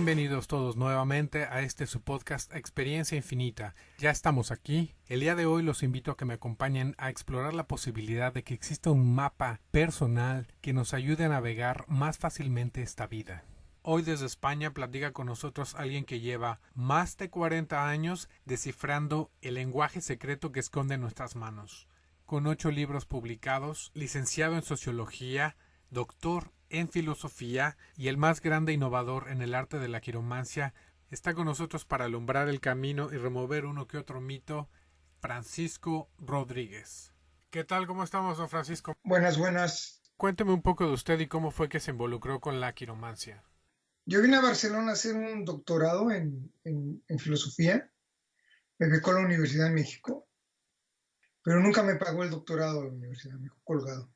Bienvenidos todos nuevamente a su podcast Experiencia Infinita. Ya estamos aquí. El día de hoy los invito a que me acompañen a explorar la posibilidad de que exista un mapa personal que nos ayude a navegar más fácilmente esta vida. Hoy desde España platica con nosotros alguien que lleva más de 40 años descifrando el lenguaje secreto que esconde en nuestras manos. Con 8 libros publicados, licenciado en Sociología, doctor en Filosofía y el más grande innovador en el arte de la quiromancia, está con nosotros para alumbrar el camino y remover uno que otro mito, Francisco Rodríguez. ¿Qué tal? ¿Cómo estamos, don Francisco? Buenas. Cuénteme un poco de usted y cómo fue que se involucró con la quiromancia. Yo vine a Barcelona a hacer un doctorado en filosofía. Me becó la Universidad de México, pero nunca me pagó el doctorado de la Universidad, me dejó colgado.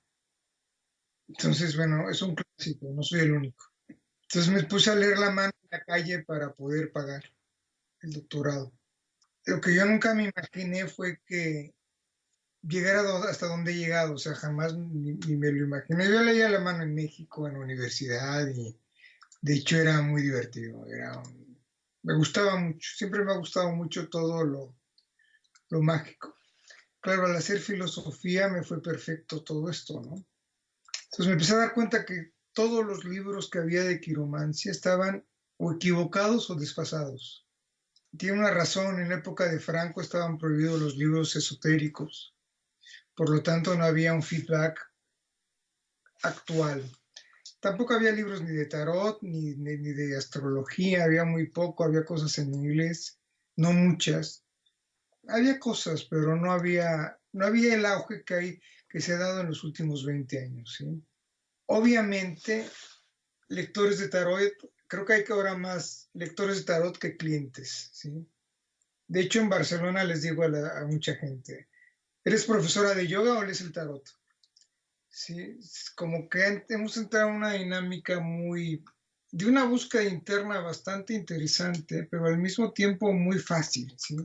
Entonces, bueno, es un clásico, no soy el único. Entonces me puse a leer la mano en la calle para poder pagar el doctorado. Lo que yo nunca me imaginé fue que llegara hasta donde he llegado, o sea, jamás ni me lo imaginé. Yo leía la mano en México, en la universidad, y de hecho era muy divertido, me gustaba mucho, siempre me ha gustado mucho todo lo mágico. Claro, al hacer filosofía me fue perfecto todo esto, ¿no? Entonces me empecé a dar cuenta que todos los libros que había de quiromancia estaban o equivocados o desfasados. Tiene una razón, en la época de Franco estaban prohibidos los libros esotéricos, por lo tanto no había un feedback actual. Tampoco había libros ni de tarot, ni de astrología, había muy poco, había cosas en inglés, no muchas. Había cosas, pero no había el auge que se ha dado en los últimos 20 años, ¿sí? Obviamente, lectores de tarot, creo que hay que ahora más lectores de tarot que clientes, ¿sí? De hecho, en Barcelona les digo a mucha gente, ¿eres profesora de yoga o lees el tarot? Sí, es como que hemos entrado en una dinámica de una búsqueda interna bastante interesante, pero al mismo tiempo muy fácil, ¿sí?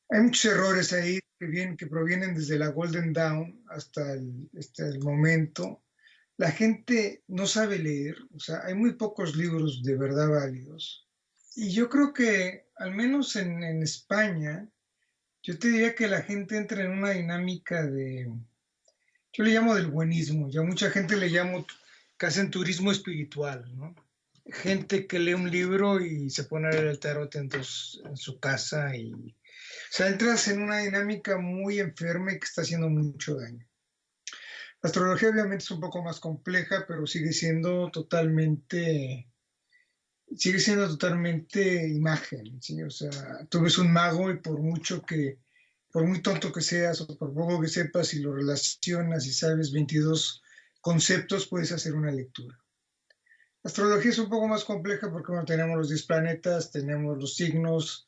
Hay muchos errores ahí que provienen desde la Golden Dawn hasta el momento. La gente no sabe leer, o sea, hay muy pocos libros de verdad válidos. Y yo creo que, al menos en España, yo te diría que la gente entra en una dinámica yo le llamo del buenismo, ya mucha gente le llamo que hacen turismo espiritual, ¿no? Gente que lee un libro y se pone a leer el tarot en su casa o sea, entras en una dinámica muy enferma y que está haciendo mucho daño. La astrología obviamente es un poco más compleja, pero sigue siendo totalmente imagen, ¿sí? O sea, tú ves un mago y por muy tonto que seas o por poco que sepas, y lo relacionas y sabes 22 conceptos, puedes hacer una lectura. La astrología es un poco más compleja porque, bueno, tenemos los 10 planetas, tenemos los signos,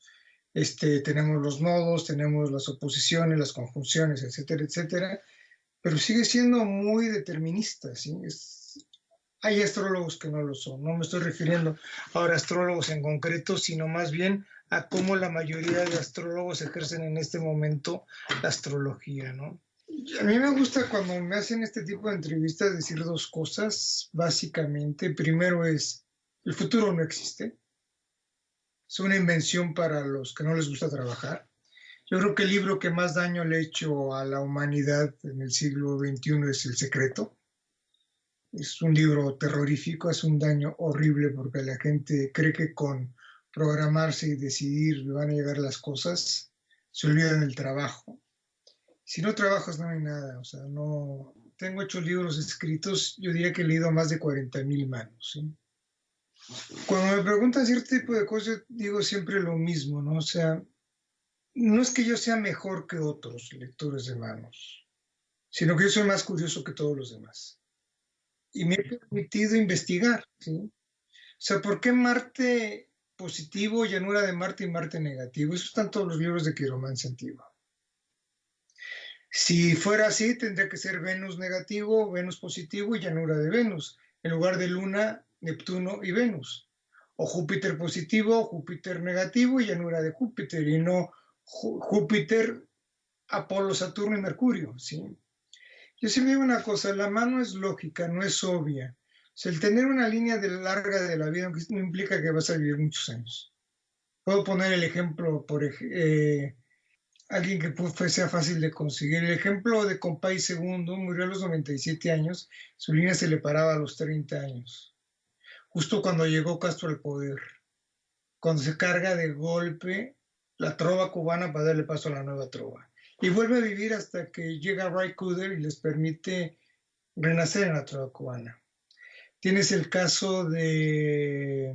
tenemos los nodos, tenemos las oposiciones, las conjunciones, etcétera, etcétera, pero sigue siendo muy determinista, ¿sí? Hay astrólogos que no lo son. No me estoy refiriendo ahora a astrólogos en concreto, sino más bien a cómo la mayoría de astrólogos ejercen en este momento la astrología, ¿no? Y a mí me gusta cuando me hacen este tipo de entrevistas decir dos cosas, básicamente. Primero es, el futuro no existe. Es una invención para los que no les gusta trabajar. Yo creo que el libro que más daño le ha hecho a la humanidad en el siglo XXI es El Secreto. Es un libro terrorífico, es un daño horrible porque la gente cree que con programarse y decidir van a llegar las cosas, se olvidan del trabajo. Si no trabajas no hay nada, o sea, no. Tengo 8 libros escritos, yo diría que he leído a más de 40,000 manos, ¿sí? Cuando me preguntan cierto tipo de cosas, yo digo siempre lo mismo, ¿no? O sea, no es que yo sea mejor que otros lectores de manos, sino que yo soy más curioso que todos los demás. Y me he permitido investigar, ¿sí? O sea, ¿por qué Marte positivo, llanura de Marte y Marte negativo? Eso están todos los libros de quiromancia antigua. Si fuera así, tendría que ser Venus negativo, Venus positivo y llanura de Venus, en lugar de Luna, Neptuno y Venus. O Júpiter positivo, Júpiter negativo y llanura de Júpiter, y no Júpiter, Apolo, Saturno y Mercurio, ¿sí? Yo siempre digo una cosa, la mano es lógica, no es obvia. sea, el tener una línea larga de la vida no implica que vas a vivir muchos años. Puedo poner el ejemplo, alguien que sea fácil de conseguir. El ejemplo de Compay Segundo murió a los 97 años, su línea se le paraba a los 30 años, justo cuando llegó Castro al poder, cuando se carga de golpe la trova cubana para darle paso a la nueva trova. Y vuelve a vivir hasta que llega Ray Cooder y les permite renacer en la trova cubana. Tienes el caso de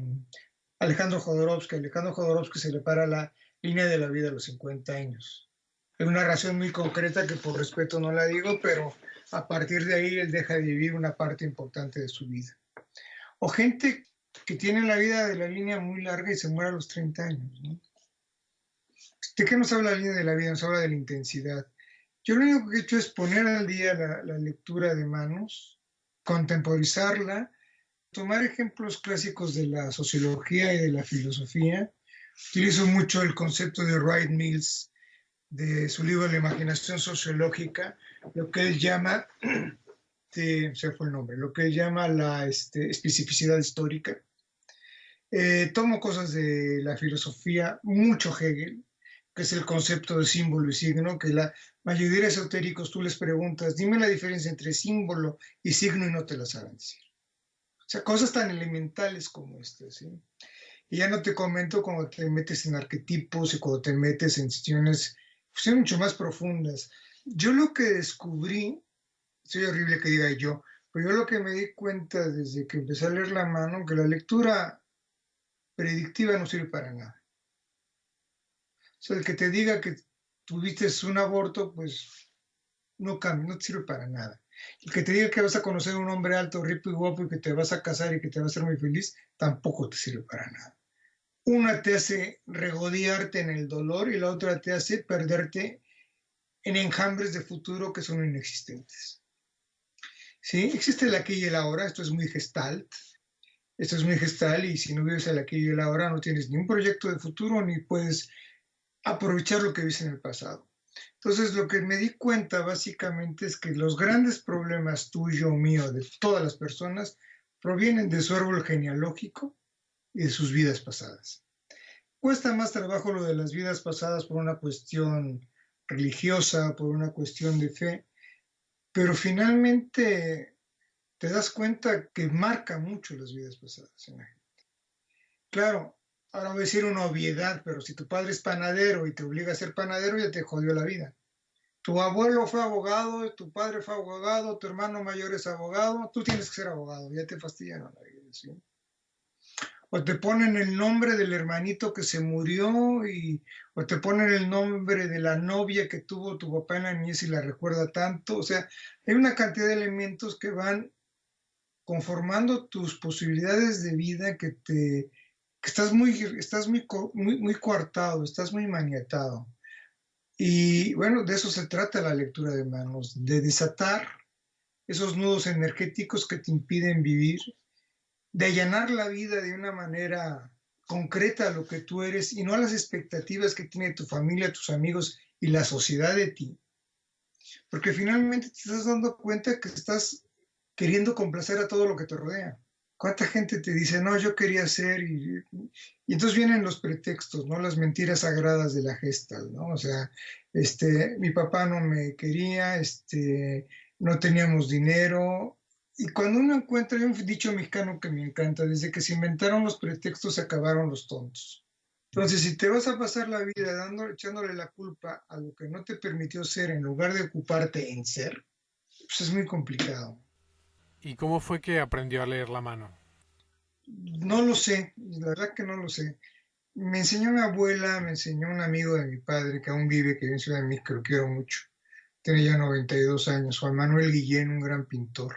Alejandro Jodorowsky. Alejandro Jodorowsky se le para la línea de la vida a los 50 años. Es una razón muy concreta que por respeto no la digo, pero a partir de ahí él deja de vivir una parte importante de su vida. O gente que tiene la vida de la línea muy larga y se muere a los 30 años, ¿no? ¿De qué nos habla la línea de la vida? Nos habla de la intensidad. Yo lo único que he hecho es poner al día la lectura de Manos, contemporizarla, tomar ejemplos clásicos de la sociología y de la filosofía. Utilizo mucho el concepto de Wright Mills, de su libro La imaginación sociológica, lo que él llama, se fue el nombre, lo que él llama la especificidad histórica. Tomo cosas de la filosofía, mucho Hegel, que es el concepto de símbolo y signo, que la mayoría de esotéricos tú les preguntas, dime la diferencia entre símbolo y signo y no te la saben decir. O sea, cosas tan elementales como estas, ¿sí? Y ya no te comento cuando te metes en arquetipos y cuando te metes en cuestiones mucho más profundas. Yo lo que descubrí, soy horrible que diga yo, pero yo lo que me di cuenta desde que empecé a leer la mano, que la lectura predictiva no sirve para nada. O sea, el que te diga que tuviste un aborto, pues no cambia, no te sirve para nada. El que te diga que vas a conocer a un hombre alto, rico y guapo y que te vas a casar y que te va a hacer muy feliz, tampoco te sirve para nada. Una te hace regodearte en el dolor y la otra te hace perderte en enjambres de futuro que son inexistentes. ¿Sí? Existe el aquí y el ahora, esto es muy gestalt, y si no vives el aquí y el ahora no tienes ni un proyecto de futuro ni puedes aprovechar lo que viste en el pasado. Entonces, lo que me di cuenta básicamente es que los grandes problemas tuyo, mío, de todas las personas, provienen de su árbol genealógico y de sus vidas pasadas. Cuesta más trabajo lo de las vidas pasadas por una cuestión religiosa, por una cuestión de fe, pero finalmente te das cuenta que marca mucho las vidas pasadas en la gente. Claro, ahora voy a decir una obviedad, pero si tu padre es panadero y te obliga a ser panadero, ya te jodió la vida. Tu abuelo fue abogado, tu padre fue abogado, tu hermano mayor es abogado, tú tienes que ser abogado, ya te fastidian la vida, ¿sí? O te ponen el nombre del hermanito que se murió, o te ponen el nombre de la novia que tuvo tu papá en la niñez y la recuerda tanto. O sea, hay una cantidad de elementos que van conformando tus posibilidades de vida que estás muy coartado, estás muy maniatado. Y bueno, de eso se trata la lectura de Manos, de desatar esos nudos energéticos que te impiden vivir, de allanar la vida de una manera concreta a lo que tú eres y no a las expectativas que tiene tu familia, tus amigos y la sociedad de ti. Porque finalmente te estás dando cuenta que estás queriendo complacer a todo lo que te rodea. ¿Cuánta gente te dice, no, yo quería ser? Y entonces vienen los pretextos, ¿no? Las mentiras sagradas de la Gestalt, ¿no? O sea, mi papá no me quería, no teníamos dinero. Y cuando uno encuentra, hay un dicho mexicano que me encanta, desde que se inventaron los pretextos se acabaron los tontos. Entonces, si te vas a pasar la vida echándole la culpa a lo que no te permitió ser en lugar de ocuparte en ser, pues es muy complicado. ¿Y cómo fue que aprendió a leer la mano? No lo sé, la verdad que no lo sé. Me enseñó mi abuela, me enseñó un amigo de mi padre que aún vive, que vive en Ciudad de México, que lo quiero mucho. Tiene ya 92 años, Juan Manuel Guillén, un gran pintor.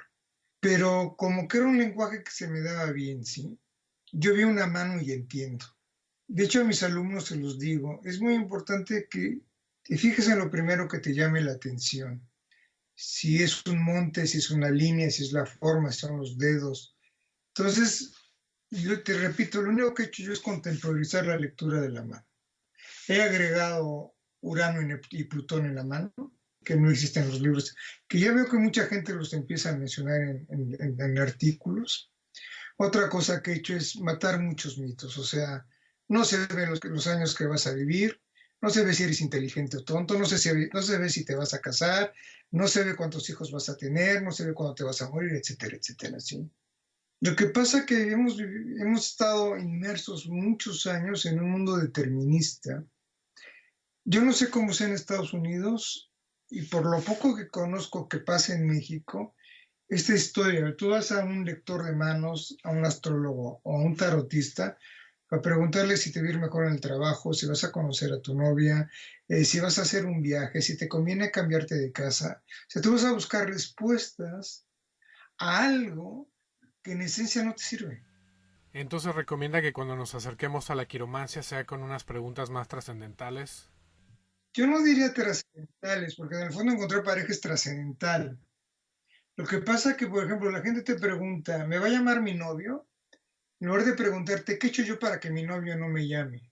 Pero como que era un lenguaje que se me daba bien, ¿sí? Yo vi una mano y entiendo. De hecho, a mis alumnos se los digo, es muy importante que te fijes en lo primero que te llame la atención. Si es un monte, si es una línea, si es la forma, si son los dedos. Entonces, yo te repito, lo único que he hecho yo es contemporizar la lectura de la mano. He agregado Urano y Plutón en la mano, que no existen en los libros, que ya veo que mucha gente los empieza a mencionar en artículos. Otra cosa que he hecho es matar muchos mitos, o sea, no se ve los años que vas a vivir, no se ve si eres inteligente o tonto, no se ve si te vas a casar, no se ve cuántos hijos vas a tener, no se ve cuándo te vas a morir, etcétera, etcétera, ¿sí? Lo que pasa es que hemos estado inmersos muchos años en un mundo determinista. Yo no sé cómo sea en Estados Unidos y por lo poco que conozco que pasa en México, esta historia, tú vas a un lector de manos, a un astrólogo o a un tarotista para preguntarle si te va a ir mejor en el trabajo, si vas a conocer a tu novia, si vas a hacer un viaje, si te conviene cambiarte de casa. O sea, tú vas a buscar respuestas a algo que en esencia no te sirve. Entonces recomienda que cuando nos acerquemos a la quiromancia sea con unas preguntas más trascendentales. Yo no diría trascendentales, porque en el fondo encontrar pareja es trascendental. Lo que pasa es que, por ejemplo, la gente te pregunta, ¿me va a llamar mi novio? En lugar de preguntarte, ¿qué he hecho yo para que mi novio no me llame?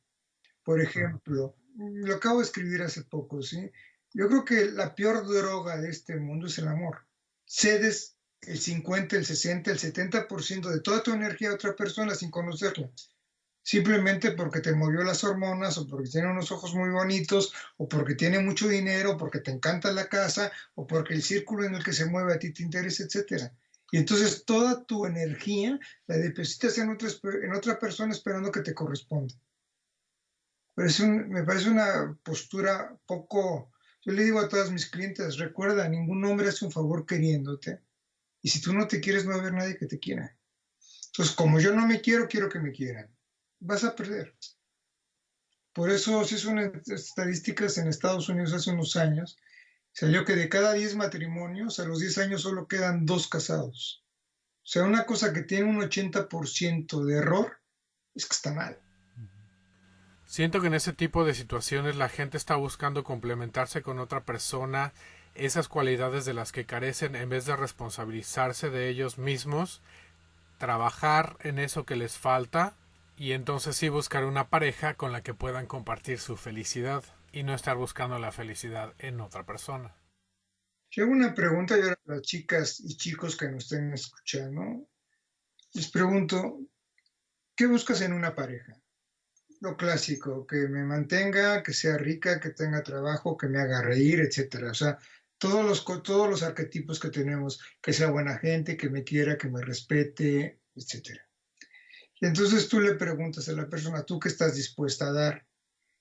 Por ejemplo, lo acabo de escribir hace poco, ¿sí? Yo creo que la peor droga de este mundo es el amor. Cedes el 50, el 60, el 70% de toda tu energía a otra persona sin conocerla. Simplemente porque te movió las hormonas o porque tiene unos ojos muy bonitos o porque tiene mucho dinero o porque te encanta la casa o porque el círculo en el que se mueve a ti te interesa, etcétera. Y entonces toda tu energía la depositas en otra persona esperando que te corresponda. Me parece una postura poco... Yo le digo a todas mis clientes, recuerda, ningún hombre hace un favor queriéndote. Y si tú no te quieres, no va a haber nadie que te quiera. Entonces, como yo no me quiero, quiero que me quieran. Vas a perder. Por eso, si son estadísticas en Estados Unidos hace unos años, salió que de cada 10 matrimonios, a los 10 años solo quedan 2 casados. O sea, una cosa que tiene un 80% de error es que está mal. Siento que en ese tipo de situaciones la gente está buscando complementarse con otra persona, esas cualidades de las que carecen en vez de responsabilizarse de ellos mismos, trabajar en eso que les falta y entonces sí buscar una pareja con la que puedan compartir su felicidad y no estar buscando la felicidad en otra persona. Yo hago una pregunta yo a las chicas y chicos que nos estén escuchando. Les pregunto, ¿qué buscas en una pareja? Lo clásico, que me mantenga, que sea rica, que tenga trabajo, que me haga reír, etcétera. O sea, todos los arquetipos que tenemos, que sea buena gente, que me quiera, que me respete, etcétera. Y entonces tú le preguntas a la persona, ¿tú qué estás dispuesta a dar?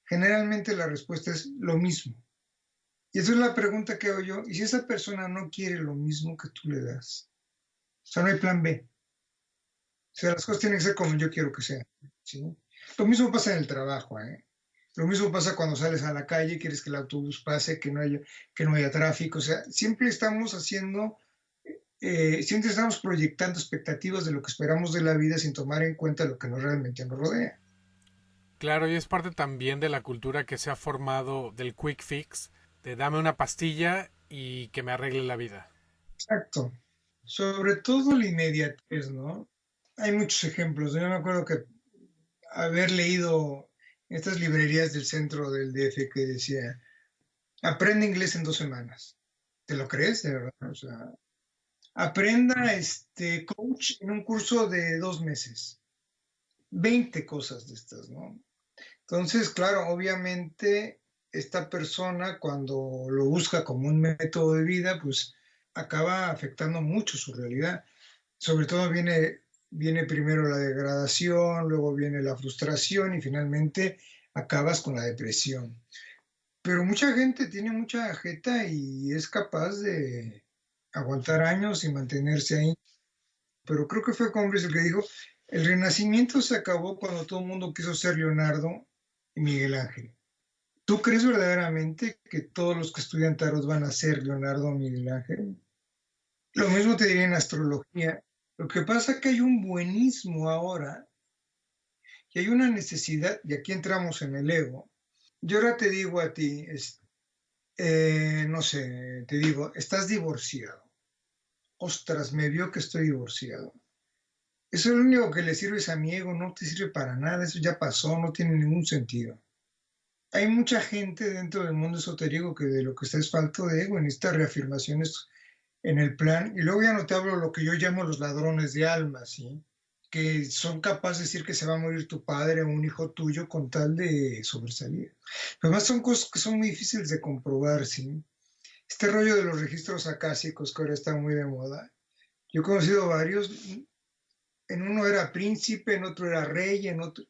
Generalmente la respuesta es lo mismo. Y esa es la pregunta que hago yo. ¿Y si esa persona no quiere lo mismo que tú le das? O sea, no hay plan B. O sea, las cosas tienen que ser como yo quiero que sean, ¿sí? Lo mismo pasa en el trabajo, ¿eh? Lo mismo pasa cuando sales a la calle, quieres que el autobús pase, que no haya tráfico. O sea, siempre estamos proyectando expectativas de lo que esperamos de la vida sin tomar en cuenta lo que realmente nos rodea. Claro, y es parte también de la cultura que se ha formado del quick fix, de dame una pastilla y que me arregle la vida. Exacto. Sobre todo la inmediatez, ¿no? Hay muchos ejemplos. Yo me acuerdo que haber leído estas librerías del centro del DF que decía, aprende inglés en 2 semanas. ¿Te lo crees? De verdad. O sea, aprenda coach en un curso de 2 meses. 20 cosas de estas, ¿no? Entonces, claro, obviamente esta persona cuando lo busca como un método de vida, pues acaba afectando mucho su realidad. Sobre todo viene primero la degradación, luego viene la frustración y finalmente acabas con la depresión. Pero mucha gente tiene mucha jeta y es capaz de aguantar años y mantenerse ahí. Pero creo que fue Combres el que dijo, el Renacimiento se acabó cuando todo el mundo quiso ser Leonardo y Miguel Ángel. ¿Tú crees verdaderamente que todos los que estudian tarot van a ser Leonardo o Miguel Ángel? Lo mismo te diría en astrología. Lo que pasa es que hay un buenismo ahora y hay una necesidad, y aquí entramos en el ego. Yo ahora te digo a ti, no sé, te digo, estás divorciado. Ostras, me vio que estoy divorciado. Eso es lo único que le sirve a mi ego, no te sirve para nada, eso ya pasó, no tiene ningún sentido. Hay mucha gente dentro del mundo esotérico que de lo que está es falto de ego, en estas reafirmaciones en el plan, y luego ya no te hablo lo que yo llamo los ladrones de almas, ¿sí? que son capaces de decir que se va a morir tu padre o un hijo tuyo con tal de sobresalir. Además son cosas que son muy difíciles de comprobar, ¿sí? Este rollo de los registros acásicos que ahora está muy de moda. Yo he conocido varios, en uno era príncipe, en otro era rey, en otro...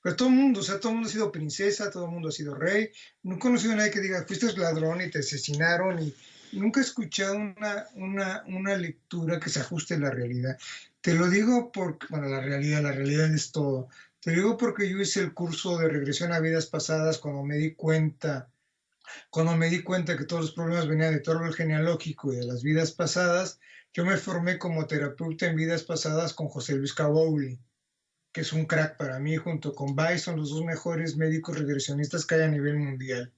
Pero todo el mundo, o sea, todo el mundo ha sido princesa, todo el mundo ha sido rey. No he conocido a nadie que diga, fuiste ladrón y te asesinaron y nunca he escuchado una lectura que se ajuste a la realidad. Te lo digo porque, bueno, la realidad es todo. Te lo digo porque yo hice el curso de regresión a vidas pasadas cuando me di cuenta que todos los problemas venían de tu árbol genealógico y de las vidas pasadas. Yo me formé como terapeuta en vidas pasadas con José Luis Kabouli, que es un crack para mí, junto con Bison, los dos mejores médicos regresionistas que hay a nivel mundial.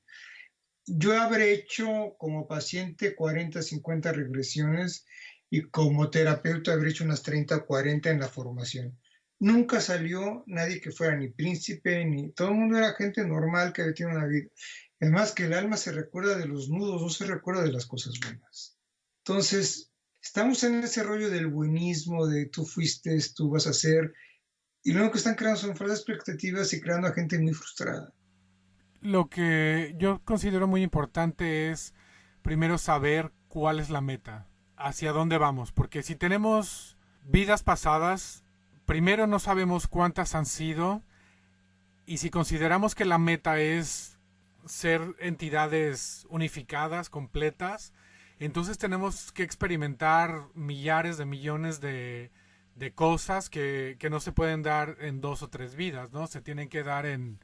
Yo habré hecho como paciente 40, 50 regresiones y como terapeuta habré hecho unas 30 o 40 en la formación. Nunca salió nadie que fuera ni príncipe, ni todo el mundo era gente normal que había tenido una vida. Además que el alma se recuerda de los nudos, no se recuerda de las cosas buenas. Entonces, estamos en ese rollo del buenismo, de tú fuiste, tú vas a ser, y lo que están creando son falsas expectativas y creando a gente muy frustrada. Lo que yo considero muy importante es primero saber cuál es la meta, hacia dónde vamos, porque si tenemos vidas pasadas, primero no sabemos cuántas han sido, y si consideramos que la meta es ser entidades unificadas, completas, entonces tenemos que experimentar millares de millones de cosas que no se pueden dar en 2 o 3 vidas, ¿no? Se tienen que dar en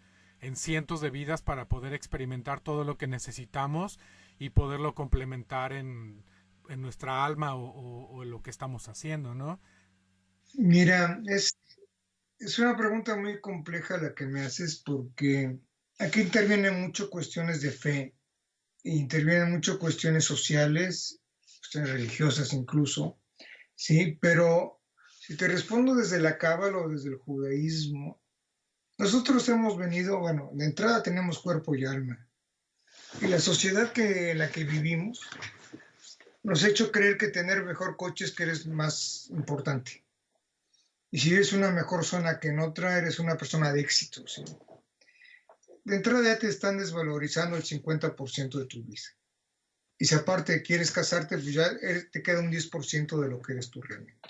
cientos de vidas para poder experimentar todo lo que necesitamos y poderlo complementar en nuestra alma o en lo que estamos haciendo, ¿no? Mira, es una pregunta muy compleja la que me haces porque aquí intervienen mucho cuestiones de fe, e intervienen mucho cuestiones sociales, cuestiones religiosas incluso, ¿sí? Pero si te respondo desde la Cábala o desde el judaísmo, nosotros hemos venido, bueno, de entrada tenemos cuerpo y alma, y la sociedad en la que vivimos nos ha hecho creer que tener mejor coche es que eres más importante. Y si eres una mejor zona que en otra, eres una persona de éxito, ¿sí? De entrada ya te están desvalorizando el 50% de tu vida. Y si aparte quieres casarte, pues ya te queda un 10% de lo que eres tú realmente.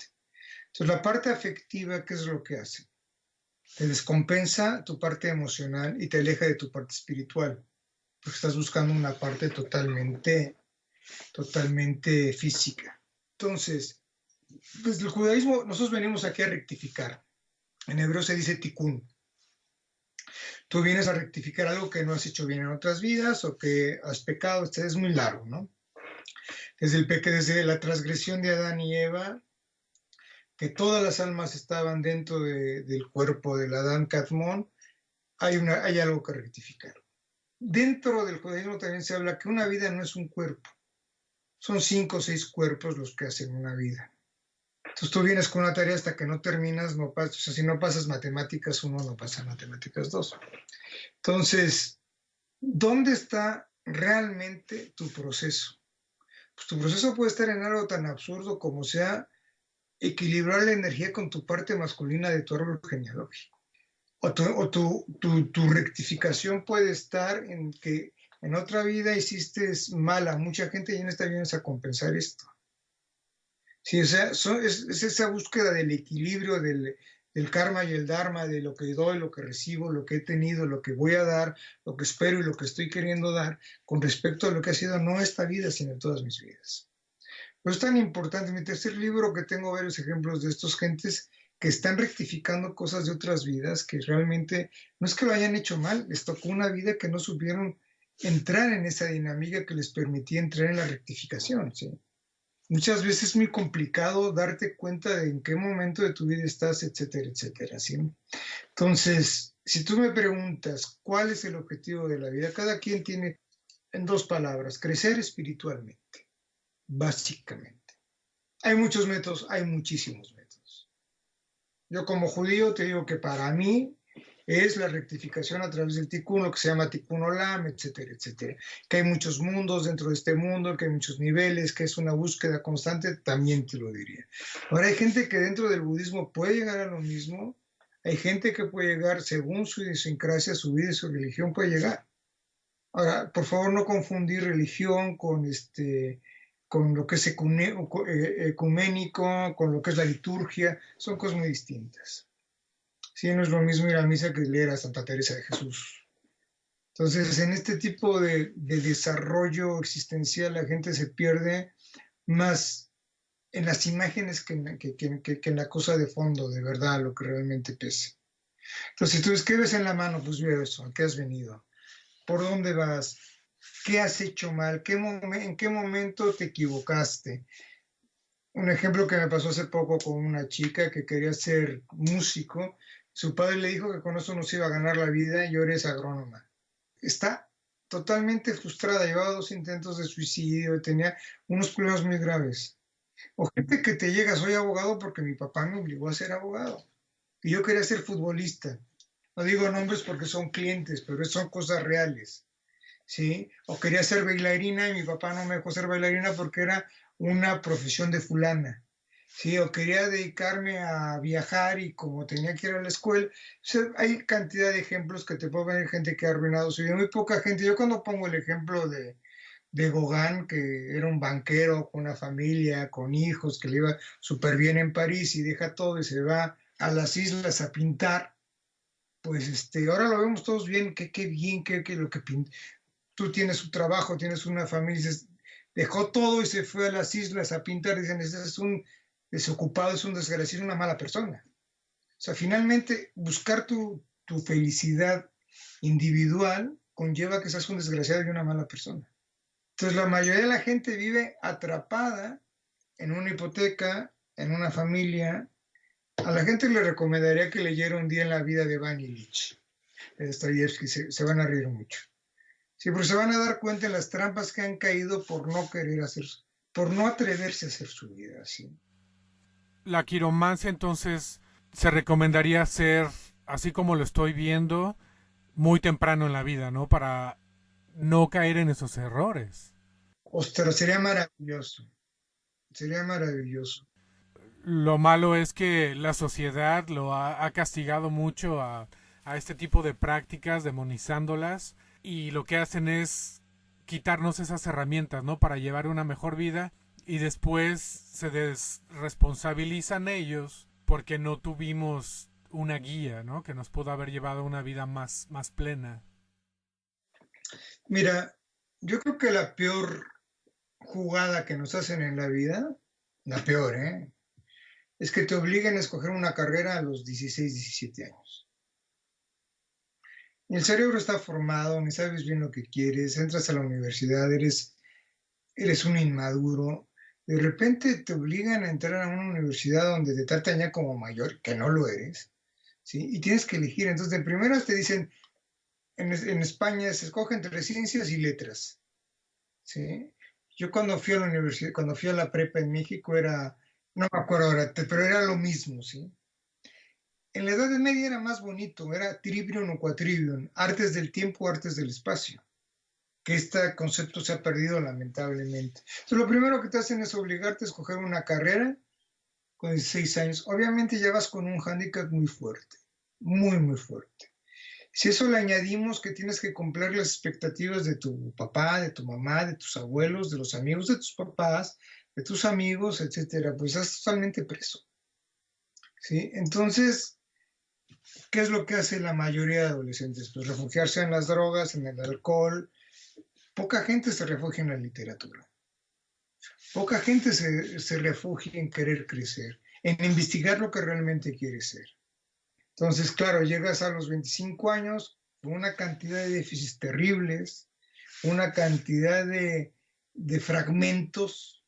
Entonces, la parte afectiva, ¿qué es lo que hace? Te descompensa tu parte emocional y te aleja de tu parte espiritual, porque estás buscando una parte totalmente física. Entonces, pues el judaísmo, nosotros venimos aquí a rectificar. En hebreo se dice tikkun. Tú vienes a rectificar algo que no has hecho bien en otras vidas o que has pecado. Este es muy largo, ¿no? Desde la transgresión de Adán y Eva, que todas las almas estaban dentro del cuerpo del Adán Catmón, hay algo que rectificar. Dentro del judaísmo también se habla que una vida no es un cuerpo, son 5 o 6 cuerpos los que hacen una vida. Entonces tú vienes con una tarea hasta que no terminas, no pasas, o sea, si no pasas matemáticas 1, no pasas matemáticas 2. Entonces, ¿dónde está realmente tu proceso? Pues tu proceso puede estar en algo tan absurdo como sea equilibrar la energía con tu parte masculina de tu árbol genealógico. O tu rectificación puede estar en que en otra vida hiciste mal a mucha gente y en esta vienes a compensar esto. Sí, o sea, es esa búsqueda del equilibrio del karma y el dharma, de lo que doy, lo que recibo, lo que he tenido, lo que voy a dar, lo que espero y lo que estoy queriendo dar con respecto a lo que ha sido no esta vida, sino en todas mis vidas. Pero es tan importante. Mi tercer libro, que tengo varios ejemplos de estos gentes que están rectificando cosas de otras vidas, que realmente no es que lo hayan hecho mal, les tocó una vida que no supieron entrar en esa dinámica que les permitía entrar en la rectificación, ¿sí? Muchas veces es muy complicado darte cuenta de en qué momento de tu vida estás, etcétera, etcétera, ¿sí? Entonces, si tú me preguntas cuál es el objetivo de la vida, cada quien tiene en 2 palabras: crecer espiritualmente, básicamente. Hay muchos métodos, hay muchísimos métodos. Yo como judío te digo que para mí es la rectificación a través del Tikkun, lo que se llama Tikkun Olam, etcétera, etcétera. Que hay muchos mundos dentro de este mundo, que hay muchos niveles, que es una búsqueda constante, también te lo diría. Ahora, hay gente que dentro del budismo puede llegar a lo mismo, hay gente que puede llegar, según su idiosincrasia, su vida y su religión, puede llegar. Ahora, por favor, no confundir religión con lo que es ecuménico, con lo que es la liturgia, son cosas muy distintas. Sí, no es lo mismo ir a misa que leer a Santa Teresa de Jesús. Entonces, en este tipo de desarrollo existencial, la gente se pierde más en las imágenes que en la cosa de fondo, de verdad, lo que realmente pesa. Entonces, ¿tú qué ves en la mano? Pues veo eso, ¿a qué has venido? ¿Por dónde vas? ¿Qué has hecho mal? ¿En qué momento te equivocaste? Un ejemplo que me pasó hace poco con una chica que quería ser músico. Su padre le dijo que con eso no se iba a ganar la vida y ahora es agrónoma. Está totalmente frustrada, llevaba 2 intentos de suicidio, tenía unos problemas muy graves. O gente que te llega, soy abogado porque mi papá me obligó a ser abogado. Y yo quería ser futbolista. No digo nombres porque son clientes, pero son cosas reales. ¿Sí? O quería ser bailarina y mi papá no me dejó ser bailarina porque era una profesión de fulana. Sí, o quería dedicarme a viajar y como tenía que ir a la escuela, o sea, hay cantidad de ejemplos que te puedo ver, gente que ha arruinado su vida, muy poca gente. Yo cuando pongo el ejemplo de Gauguin, que era un banquero con una familia, con hijos, que le iba súper bien en París y deja todo y se va a las islas a pintar, pues ahora lo vemos todos bien, qué bien, que lo que pintó. Tú tienes un trabajo, tienes una familia, dices, dejó todo y se fue a las islas a pintar, dicen, ese es un desocupado, es un desgraciado, una mala persona. O sea, finalmente buscar tu felicidad individual conlleva que seas un desgraciado y una mala persona. Entonces la mayoría de la gente vive atrapada en una hipoteca, en una familia. A la gente le recomendaría que leyera Un día en la vida de Van Illich, de Dostoyevsky, se van a reír mucho. Sí, pero se van a dar cuenta de las trampas que han caído por no querer hacer, por no atreverse a hacer su vida así. La quiromancia entonces se recomendaría hacer, así como lo estoy viendo, muy temprano en la vida, ¿no? Para no caer en esos errores. Ostras, sería maravilloso, sería maravilloso. Lo malo es que la sociedad ha castigado mucho a este tipo de prácticas, demonizándolas, y lo que hacen es quitarnos esas herramientas, ¿no? Para llevar una mejor vida, y después se desresponsabilizan ellos porque no tuvimos una guía, ¿no? Que nos pudo haber llevado a una vida más plena. Mira, yo creo que la peor jugada que nos hacen en la vida, la peor, es que te obliguen a escoger una carrera a los 16, 17 años. El cerebro está formado, ni sabes bien lo que quieres, entras a la universidad, eres un inmaduro, de repente te obligan a entrar a una universidad donde te tratan ya como mayor, que no lo eres, ¿sí? Y tienes que elegir. Entonces, de primeras te dicen, en España se escoge entre ciencias y letras, ¿sí? Yo cuando fui a la universidad, cuando fui a la prepa en México era, no me acuerdo ahora, pero era lo mismo, ¿sí? En la Edad Media era más bonito, era trivium o quadrivium, artes del tiempo, artes del espacio, que este concepto se ha perdido lamentablemente. Entonces, lo primero que te hacen es obligarte a escoger una carrera con 16 años. Obviamente ya vas con un hándicap muy fuerte, muy, muy fuerte. Si eso le añadimos que tienes que cumplir las expectativas de tu papá, de tu mamá, de tus abuelos, de los amigos de tus papás, de tus amigos, etcétera, pues estás totalmente preso. ¿Sí? Entonces, ¿qué es lo que hace la mayoría de adolescentes? Pues refugiarse en las drogas, en el alcohol. Poca gente se refugia en la literatura. Poca gente se refugia en querer crecer, en investigar lo que realmente quieres ser. Entonces, claro, llegas a los 25 años con una cantidad de déficits terribles, una cantidad de fragmentos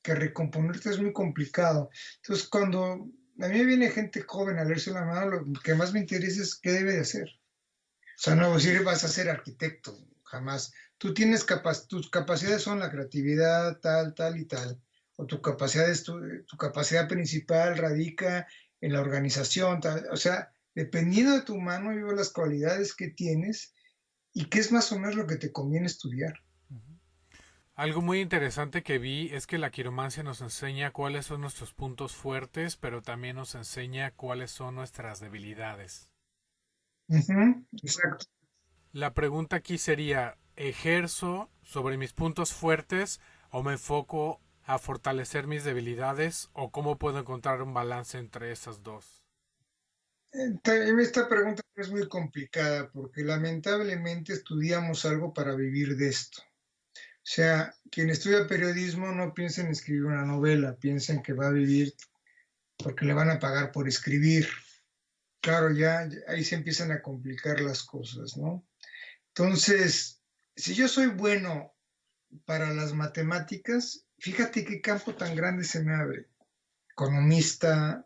que recomponerte es muy complicado. Entonces, cuando a mí viene gente joven a leerse la mano, lo que más me interesa es qué debe de hacer. O sea, no decir vas a ser arquitecto, jamás. Tú tienes tus capacidades son la creatividad, tal y tal. O tu capacidad principal radica en la organización, tal. O sea, Dependiendo de tu mano, yo veo las cualidades que tienes y qué es más o menos lo que te conviene estudiar. Algo muy interesante que vi es que la quiromancia nos enseña cuáles son nuestros puntos fuertes, pero también nos enseña cuáles son nuestras debilidades. Ujú, exacto. La pregunta aquí sería, ¿ejerzo sobre mis puntos fuertes o me enfoco a fortalecer mis debilidades o cómo puedo encontrar un balance entre esas dos? Esta pregunta es muy complicada porque lamentablemente estudiamos algo para vivir de esto. O sea, quien estudia periodismo no piensa en escribir una novela, piensa en que va a vivir porque le van a pagar por escribir. Claro, ya ahí se empiezan a complicar las cosas, ¿no? Entonces, si yo soy bueno para las matemáticas, fíjate qué campo tan grande se me abre. Economista,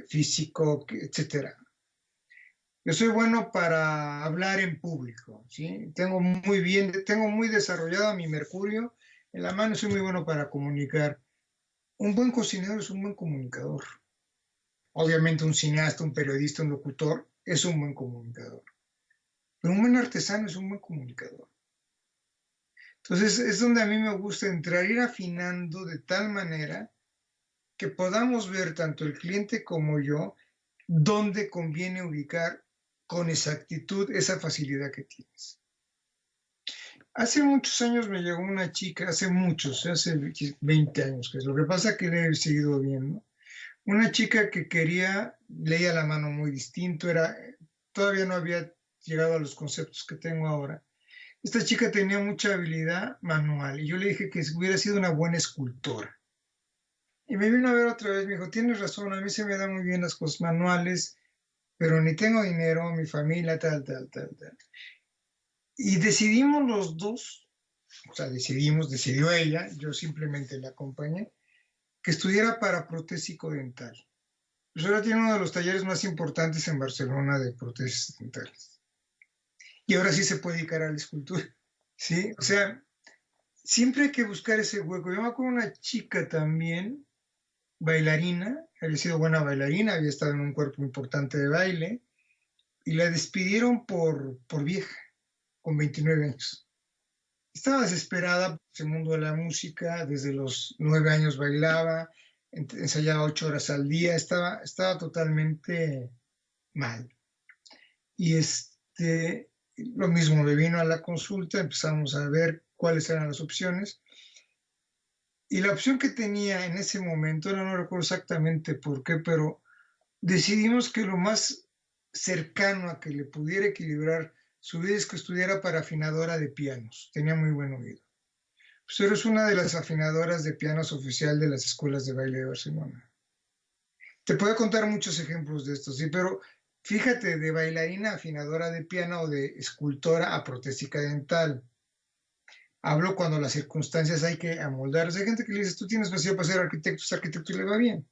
físico, etcétera. Yo soy bueno para hablar en público, ¿sí? Tengo muy desarrollado mi mercurio en la mano, soy muy bueno para comunicar. Un buen cocinero es un buen comunicador. Obviamente un cineasta, un periodista, un locutor es un buen comunicador. Pero un buen artesano es un buen comunicador. Entonces es donde a mí me gusta entrar, ir afinando de tal manera que podamos ver tanto el cliente como yo dónde conviene ubicar con exactitud esa facilidad que tienes. Hace muchos años me llegó una chica, hace 20 años, que es lo que pasa que le he seguido viendo. Una chica que leía la mano muy distinto, todavía no había llegado a los conceptos que tengo ahora. Esta chica tenía mucha habilidad manual y yo le dije que hubiera sido una buena escultora. Y me vino a ver otra vez, me dijo, tienes razón, a mí se me dan muy bien las cosas manuales, pero ni tengo dinero, mi familia, tal, tal, tal, tal. Y decidimos los dos, o sea, decidió ella, yo simplemente la acompañé, que estudiara para protésico dental. Pues ahora tiene uno de los talleres más importantes en Barcelona de prótesis dentales. Y ahora sí se puede dedicar a la escultura, ¿sí? O sea, siempre hay que buscar ese hueco. Yo me acuerdo de una chica también, bailarina, había sido buena bailarina, había estado en un cuerpo importante de baile, y la despidieron por vieja, con 29 años. Estaba desesperada por ese mundo de la música, desde los 9 años bailaba, ensayaba 8 horas al día, estaba totalmente mal. Y lo mismo, me vino a la consulta, empezamos a ver cuáles eran las opciones. Y la opción que tenía en ese momento, no recuerdo exactamente por qué, pero decidimos que lo más cercano a que le pudiera equilibrar su vida es que estudiara para afinadora de pianos. Tenía muy buen oído. Pues eres una de las afinadoras de pianos oficial de las escuelas de baile de Barcelona. Te puedo contar muchos ejemplos de esto, sí, pero fíjate, de bailarina afinadora de piano o de escultora a protésica dental. Hablo cuando las circunstancias hay que amoldarse. Hay gente que le dice, tú tienes facilidad para ser arquitecto, es arquitecto y le va bien.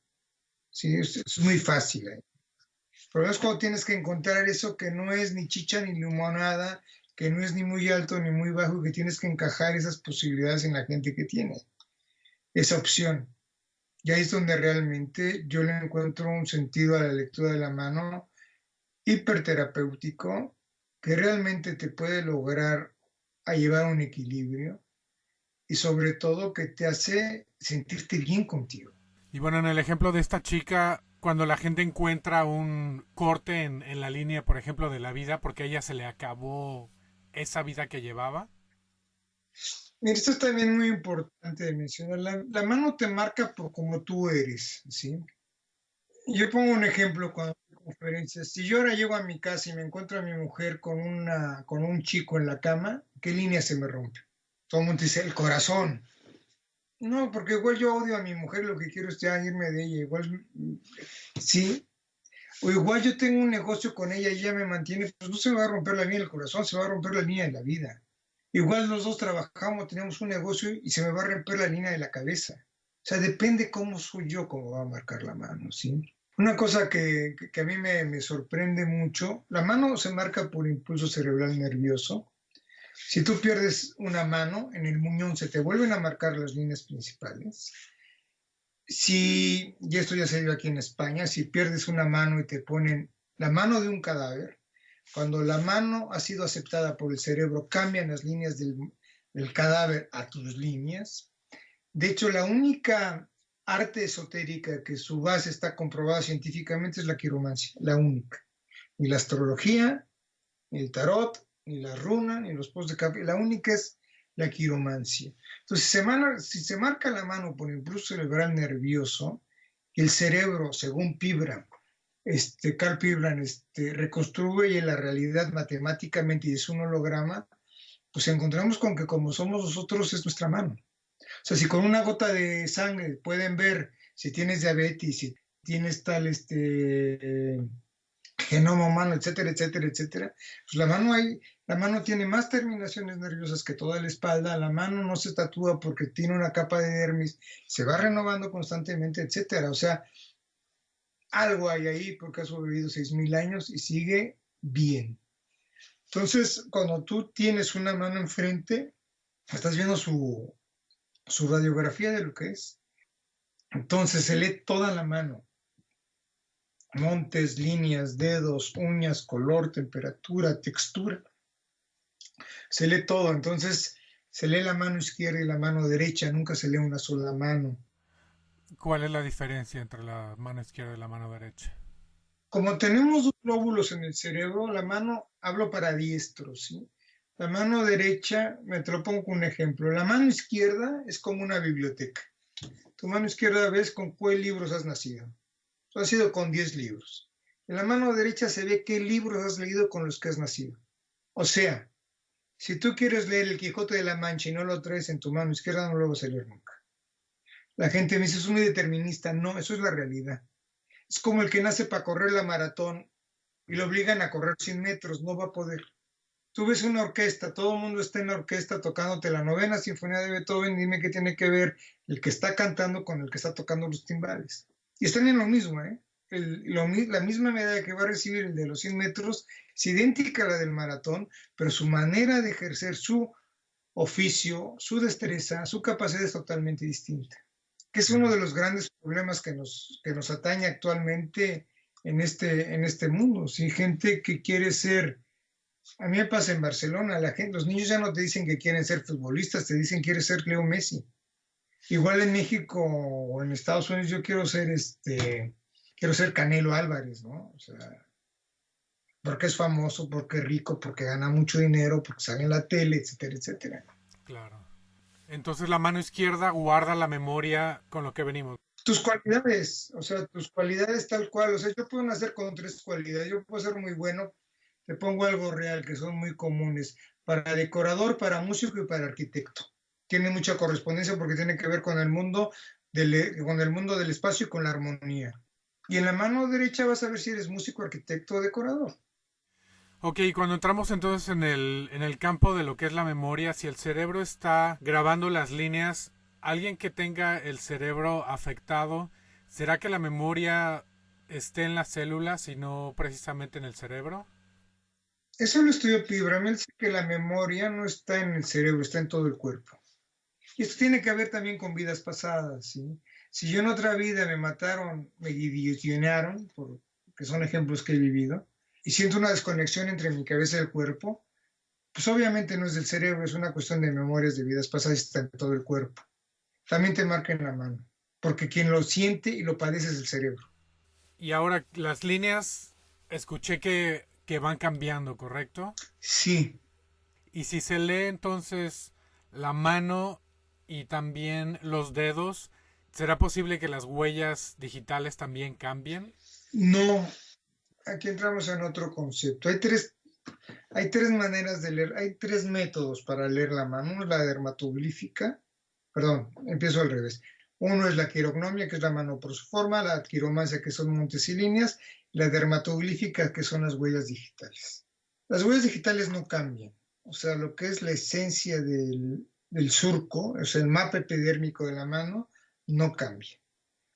Sí, es muy fácil. El problema es cuando tienes que encontrar eso que no es ni chicha ni limonada, que no es ni muy alto ni muy bajo, y que tienes que encajar esas posibilidades en la gente que tiene esa opción. Y ahí es donde realmente yo le encuentro un sentido a la lectura de la mano hiperterapéutico que realmente te puede lograr a llevar un equilibrio y sobre todo que te hace sentirte bien contigo. Y bueno, en el ejemplo de esta chica, cuando la gente encuentra un corte en la línea, por ejemplo, de la vida, porque a ella se le acabó esa vida que llevaba. Mira, esto es también muy importante de mencionar. La mano te marca por cómo tú eres, ¿sí? Yo pongo un ejemplo cuando doy conferencias. Si yo ahora llego a mi casa y me encuentro a mi mujer con un chico en la cama, ¿qué línea se me rompe? Todo el mundo dice, el corazón. No, porque igual yo odio a mi mujer, lo que quiero es ya irme de ella. Igual, sí. O igual yo tengo un negocio con ella y ella me mantiene, pues no se me va a romper la línea del corazón, se va a romper la línea de la vida. Igual los dos trabajamos, tenemos un negocio y se me va a romper la línea de la cabeza. O sea, depende cómo soy yo, cómo va a marcar la mano, ¿sí? Una cosa que a mí me sorprende mucho, la mano se marca por impulso cerebral nervioso. Si tú pierdes una mano, en el muñón se te vuelven a marcar las líneas principales. Si, y esto ya se vio aquí en España, si pierdes una mano y te ponen la mano de un cadáver, cuando la mano ha sido aceptada por el cerebro, cambian las líneas del cadáver a tus líneas. De hecho, la única arte esotérica que su base está comprobada científicamente es la quiromancia, la única. Ni la astrología, ni el tarot, ni la runa, ni los posts de café, la única es la quiromancia. Entonces, si se marca la mano por impulso cerebral nervioso, el cerebro, según Pibram, Carl Pibram, reconstruye la realidad matemáticamente y es un holograma, pues encontramos con que como somos nosotros es nuestra mano. O sea, si con una gota de sangre pueden ver si tienes diabetes, si tienes tal genoma humano, etcétera, etcétera, etcétera, pues la mano tiene más terminaciones nerviosas que toda la espalda, la mano no se tatúa porque tiene una capa de dermis, se va renovando constantemente, etcétera. O sea, algo hay ahí porque ha sobrevivido 6,000 años y sigue bien. Entonces, cuando tú tienes una mano enfrente, estás viendo su radiografía de lo que es. Entonces se lee toda la mano. Montes, líneas, dedos, uñas, color, temperatura, textura. Se lee todo. Entonces se lee la mano izquierda y la mano derecha. Nunca se lee una sola mano. ¿Cuál es la diferencia entre la mano izquierda y la mano derecha? Como tenemos dos lóbulos en el cerebro, la mano, hablo para diestros, ¿sí? La mano derecha, me te lo pongo con un ejemplo. La mano izquierda es como una biblioteca. Tu mano izquierda ves con cuál libros has nacido. Tú has sido con 10 libros. En la mano derecha se ve qué libros has leído con los que has nacido. O sea, si tú quieres leer El Quijote de la Mancha y no lo traes en tu mano izquierda, no lo vas a leer nunca. La gente me dice, es muy determinista. No, eso es la realidad. Es como el que nace para correr la maratón y lo obligan a correr 100 metros, no va a poder. Tú ves una orquesta, todo el mundo está en la orquesta tocándote la novena sinfonía de Beethoven, dime qué tiene que ver el que está cantando con el que está tocando los timbales. Y están en lo mismo, ¿eh? La misma medalla que va a recibir el de los 100 metros es idéntica a la del maratón, pero su manera de ejercer su oficio, su destreza, su capacidad es totalmente distinta. Que es uno de los grandes problemas que nos atañe actualmente en este mundo. ¿Sí? Gente que quiere ser, a mí me pasa en Barcelona, los niños ya no te dicen que quieren ser futbolistas, te dicen que quieren ser Leo Messi. Igual en México o en Estados Unidos yo quiero ser Canelo Álvarez, ¿no? O sea, porque es famoso, porque es rico, porque gana mucho dinero, porque sale en la tele, etcétera, etcétera. Claro. Entonces la mano izquierda guarda la memoria con lo que venimos. Tus cualidades, o sea, tus cualidades tal cual, o sea, yo puedo nacer con 3 cualidades, yo puedo ser muy bueno, te pongo algo real, que son muy comunes, para decorador, para músico y para arquitecto. Tiene mucha correspondencia porque tiene que ver con el mundo del espacio y con la armonía. Y en la mano derecha vas a ver si eres músico, arquitecto o decorador. Ok, cuando entramos entonces en el campo de lo que es la memoria, si el cerebro está grabando las líneas, alguien que tenga el cerebro afectado, ¿será que la memoria esté en las células y no precisamente en el cerebro? Eso lo estudió Pibram, él dice que la memoria no está en el cerebro, está en todo el cuerpo. Y esto tiene que ver también con vidas pasadas, ¿sí? Si yo en otra vida me mataron, me guillotinearon, que son ejemplos que he vivido, y siento una desconexión entre mi cabeza y el cuerpo, pues obviamente no es del cerebro, es una cuestión de memorias de vidas pasadas, está en todo el cuerpo. También te marca en la mano, porque quien lo siente y lo padece es el cerebro. Y ahora las líneas, escuché que van cambiando, ¿correcto? Sí, Y si se lee entonces la mano y también los dedos, ¿será posible que las huellas digitales también cambien? no, aquí entramos en otro concepto. Hay tres maneras de leer, hay tres métodos para leer la mano. Uno es la dermatoglífica, perdón, empiezo al revés. Uno es la quirognomia, que es la mano por su forma, la quiromancia, que son montes y líneas, y la dermatoglífica, que son las huellas digitales. Las huellas digitales no cambian, o sea, lo que es la esencia del surco, o sea, el mapa epidérmico de la mano, no cambia.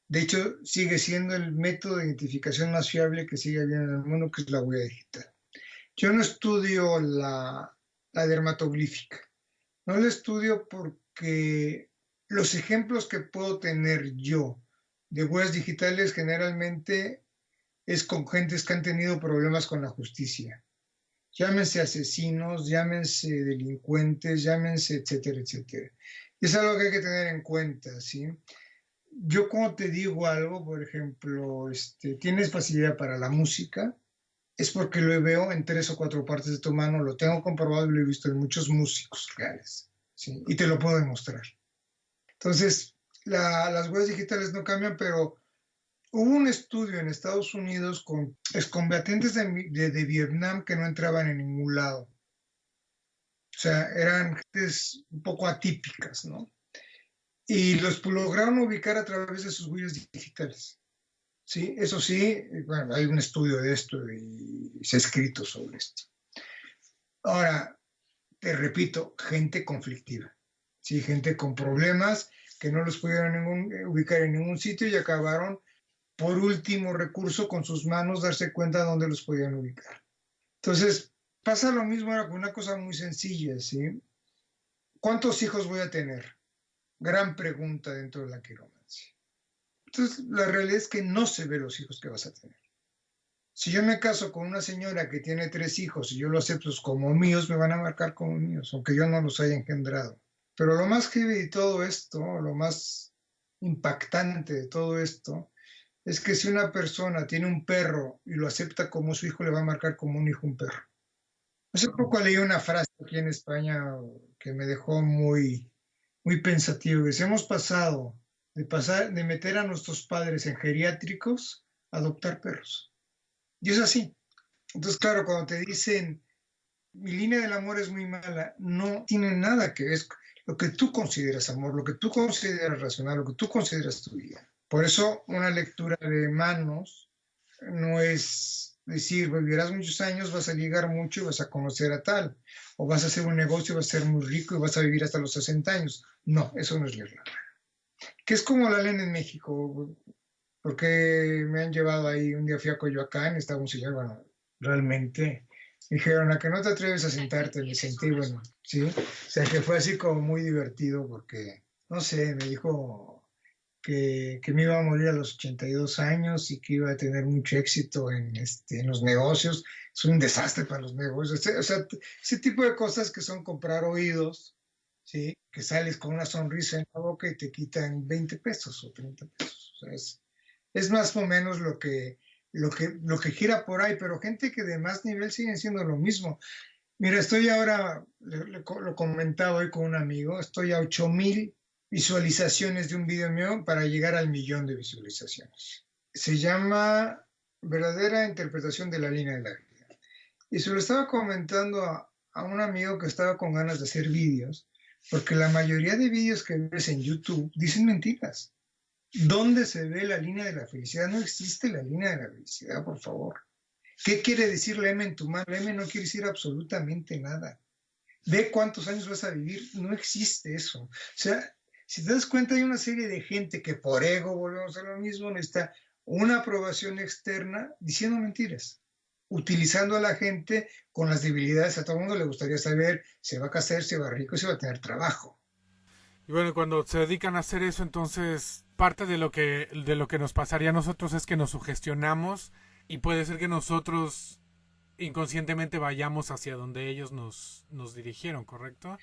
De hecho, sigue siendo el método de identificación más fiable que sigue habiendo en el mundo, que es la huella digital. Yo no estudio la dermatoglífica, no la estudio porque los ejemplos que puedo tener yo de huellas digitales generalmente es con gentes que han tenido problemas con la justicia. Llámense asesinos, llámense delincuentes, llámense, etcétera, etcétera. Es algo que hay que tener en cuenta, ¿sí? Yo cuando te digo algo, por ejemplo, tienes facilidad para la música, es porque lo veo en 3 o 4 partes de tu mano, lo tengo comprobado y lo he visto en muchos músicos reales, ¿sí? Y te lo puedo demostrar. Entonces, las huellas digitales no cambian, pero hubo un estudio en Estados Unidos con excombatientes de Vietnam que no entraban en ningún lado. O sea, eran gentes un poco atípicas, ¿no? Y los lograron ubicar a través de sus huellas digitales. Sí, eso sí, bueno, hay un estudio de esto y se ha escrito sobre esto. Ahora, te repito, gente conflictiva, ¿sí? Gente con problemas que no los pudieron ubicar en ningún sitio y acabaron, por último recurso, con sus manos darse cuenta de dónde los podían ubicar. Entonces, pasa lo mismo ahora con una cosa muy sencilla, ¿sí? ¿Cuántos hijos voy a tener? Gran pregunta dentro de la quiromancia. Entonces, la realidad es que no se ve los hijos que vas a tener. Si yo me caso con una señora que tiene 3 hijos y yo los acepto como míos, me van a marcar como míos, aunque yo no los haya engendrado. Pero lo más heavy de todo esto, lo más impactante de todo esto, es que si una persona tiene un perro y lo acepta como su hijo, le va a marcar como un hijo un perro. Hace poco leí una frase aquí en España que me dejó muy, muy pensativo. Que hemos pasar de meter a nuestros padres en geriátricos a adoptar perros. Y es así. Entonces, claro, cuando te dicen, mi línea del amor es muy mala, no tiene nada que ver con lo que tú consideras amor, lo que tú consideras racional, lo que tú consideras tu vida. Por eso una lectura de Manos no es decir, vivirás muchos años, vas a llegar mucho y vas a conocer a tal, o vas a hacer un negocio, vas a ser muy rico y vas a vivir hasta los 60 años. No, eso no es leer la mano. Que es como la leen en México, porque me han llevado ahí, un día fui a Coyoacán, estaba un señor, bueno, realmente dijeron, a que no te atreves a sentarte, me sentí, bueno, sí, o sea que fue así como muy divertido porque, no sé, me dijo que me iba a morir a los 82 años y que iba a tener mucho éxito en los negocios. Es un desastre para los negocios. O sea, ese tipo de cosas que son comprar oídos, ¿sí? Que sales con una sonrisa en la boca y te quitan 20 pesos o 30 pesos. O sea, es más o menos lo que gira por ahí, pero gente que de más nivel siguen siendo lo mismo. Mira, estoy ahora, lo comentaba hoy con un amigo, estoy a 8,000 visualizaciones de un video mío para llegar al 1,000,000 de visualizaciones. Se llama Verdadera Interpretación de la Línea de la Vida. Y se lo estaba comentando a un amigo que estaba con ganas de hacer vídeos, porque la mayoría de vídeos que ves en YouTube dicen mentiras. ¿Dónde se ve la línea de la felicidad? No existe la línea de la felicidad, por favor. ¿Qué quiere decir la M en tu mano? La M no quiere decir absolutamente nada. Ve cuántos años vas a vivir. No existe eso. O sea, si te das cuenta, hay una serie de gente que por ego, volvemos a lo mismo, necesita una aprobación externa diciendo mentiras, utilizando a la gente con las debilidades. A todo el mundo le gustaría saber si va a casar, si va rico, si va a tener trabajo. Y bueno, cuando se dedican a hacer eso, entonces parte de lo que nos pasaría a nosotros es que nos sugestionamos y puede ser que nosotros inconscientemente vayamos hacia donde ellos nos dirigieron, ¿correcto?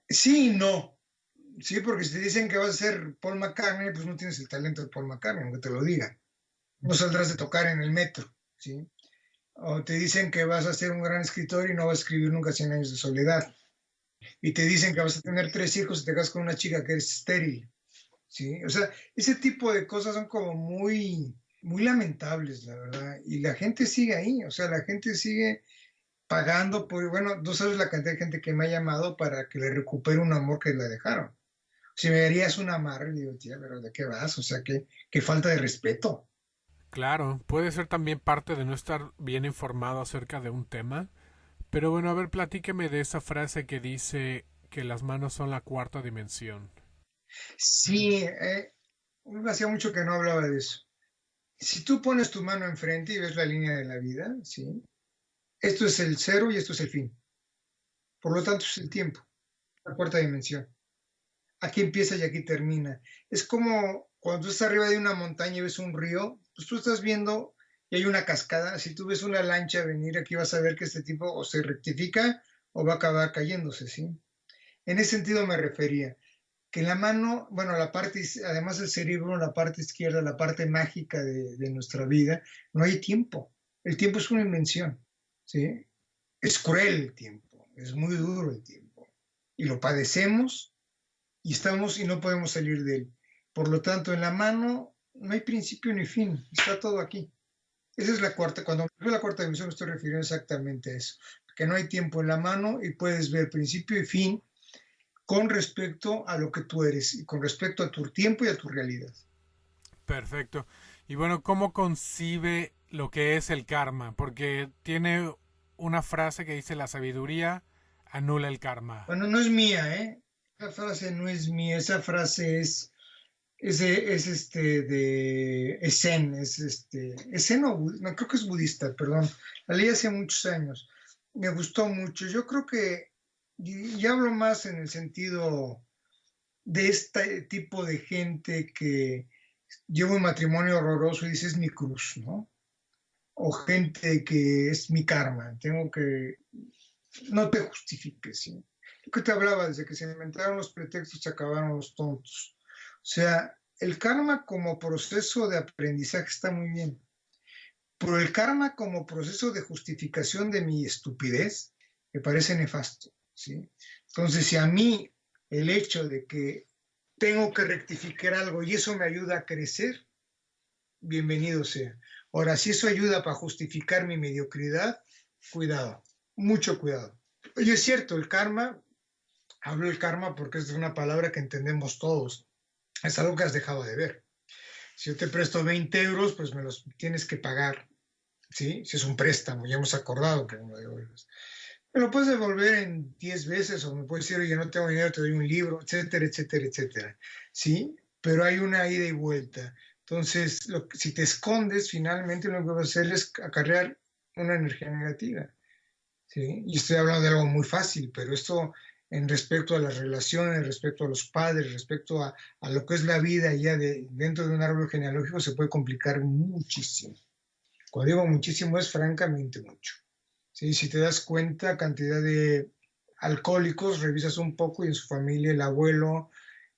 Sí y no. Sí, porque si te dicen que vas a ser Paul McCartney, pues no tienes el talento de Paul McCartney, aunque te lo digan. No saldrás de tocar en el metro, ¿sí? O te dicen que vas a ser un gran escritor y no vas a escribir nunca 100 años de soledad. Y te dicen que vas a tener 3 hijos y te casas con una chica que es estéril, ¿sí? O sea, ese tipo de cosas son como muy, muy lamentables, la verdad. Y la gente sigue ahí, o sea, la gente sigue pagando por, bueno, no sabes la cantidad de gente que me ha llamado para que le recupere un amor que le dejaron. Si me verías una amarre, digo, tía, pero ¿de qué vas? O sea, qué falta de respeto. Claro, puede ser también parte de no estar bien informado acerca de un tema. Pero bueno, a ver, platíqueme de esa frase que dice que las manos son la cuarta dimensión. Sí, hacía mucho que no hablaba de eso. Si tú pones tu mano enfrente y ves la línea de la vida, ¿sí? Esto es el cero y esto es el fin. Por lo tanto, es el tiempo, la cuarta dimensión. Aquí empieza y aquí termina. Es como cuando tú estás arriba de una montaña y ves un río, pues tú estás viendo y hay una cascada. Si tú ves una lancha venir, aquí vas a ver que este tipo o se rectifica o va a acabar cayéndose, ¿sí? En ese sentido me refería, que en la mano, bueno, la parte, además del cerebro, la parte izquierda, la parte mágica de nuestra vida, no hay tiempo. El tiempo es una invención, ¿sí? Es cruel el tiempo, es muy duro el tiempo. Y lo padecemos y estamos y no podemos salir de él. Por lo tanto, en la mano no hay principio ni fin, está todo aquí. Esa es la cuarta, cuando veo la cuarta dimensión me estoy refiriendo exactamente a eso, que no hay tiempo en la mano y puedes ver principio y fin con respecto a lo que tú eres y con respecto a tu tiempo y a tu realidad. Perfecto. Y bueno, ¿cómo concibe lo que es el karma? Porque tiene una frase que dice la sabiduría anula el karma. Bueno, no es mía, ¿eh? Esa frase no es mía, esa frase es zen, es zen o no, creo que es budista, perdón. La leí hace muchos años. Me gustó mucho. Yo creo que, y hablo más en el sentido de este tipo de gente que lleva un matrimonio horroroso y dice es mi cruz, ¿no? O gente que es mi karma, tengo que, no te justifiques, ¿sí? Lo que te hablaba, desde que se inventaron los pretextos se acabaron los tontos. O sea, el karma como proceso de aprendizaje está muy bien, pero el karma como proceso de justificación de mi estupidez me parece nefasto, ¿sí? Entonces, si a mí el hecho de que tengo que rectificar algo y eso me ayuda a crecer, bienvenido sea. Ahora, si eso ayuda para justificar mi mediocridad, cuidado, mucho cuidado. Y es cierto, el karma, hablo del karma porque es una palabra que entendemos todos, es algo que has dejado de ver. Si yo te presto 20 euros, pues me los tienes que pagar, ¿sí? Si es un préstamo, ya hemos acordado que uno de euros. Me lo puedes devolver en 10 veces o me puedes decir, oye, no tengo dinero, te doy un libro, etcétera, etcétera, etcétera. ¿Sí? Pero hay una ida y vuelta. Entonces, si te escondes, finalmente lo que vas a hacer es acarrear una energía negativa. ¿Sí? Y estoy hablando de algo muy fácil, pero esto en respecto a las relaciones, respecto a los padres, respecto a lo que es la vida ya dentro de un árbol genealógico, se puede complicar muchísimo. Cuando digo muchísimo, es francamente mucho. ¿Sí? Si te das cuenta, cantidad de alcohólicos, revisas un poco y en su familia el abuelo,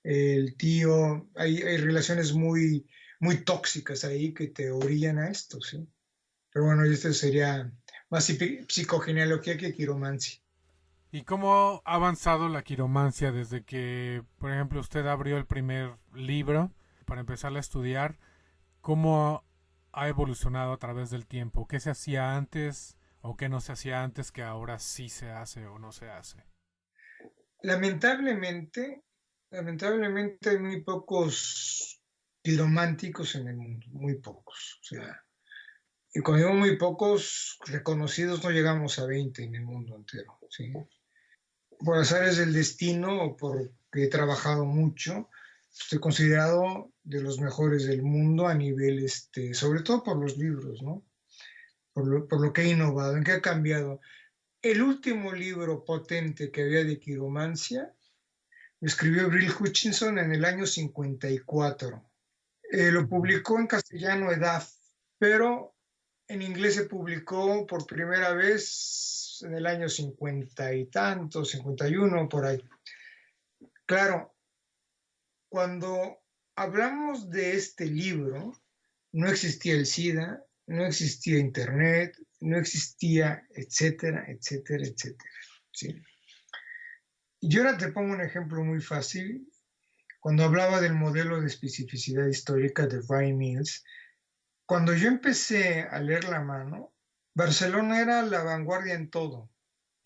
el tío, hay relaciones muy, muy tóxicas ahí que te orillan a esto, ¿sí? Pero bueno, esto sería más psicogenealogía que quiromancia. ¿Y cómo ha avanzado la quiromancia desde que, por ejemplo, usted abrió el primer libro para empezar a estudiar? ¿Cómo ha evolucionado a través del tiempo? ¿Qué se hacía antes o qué no se hacía antes que ahora sí se hace o no se hace? Lamentablemente, lamentablemente hay muy pocos quirománticos en el mundo, muy pocos. O sea, y cuando digo muy pocos reconocidos, no llegamos a 20 en el mundo entero, ¿sí? Por azares del destino o porque he trabajado mucho, estoy considerado de los mejores del mundo a nivel, sobre todo por los libros, ¿no? Por lo que he innovado, en qué ha cambiado. El último libro potente que había de quiromancia lo escribió Bill Hutchinson en el año 54. Lo publicó en castellano EDAF, pero en inglés se publicó por primera vez en el año 50 y tanto, 51, por ahí. Claro, cuando hablamos de este libro, no existía el SIDA, no existía Internet, no existía, etcétera, etcétera, etcétera. ¿Sí? Y yo ahora te pongo un ejemplo muy fácil. Cuando hablaba del modelo de especificidad histórica de Brian Mills, cuando yo empecé a leer la mano, Barcelona era la vanguardia en todo,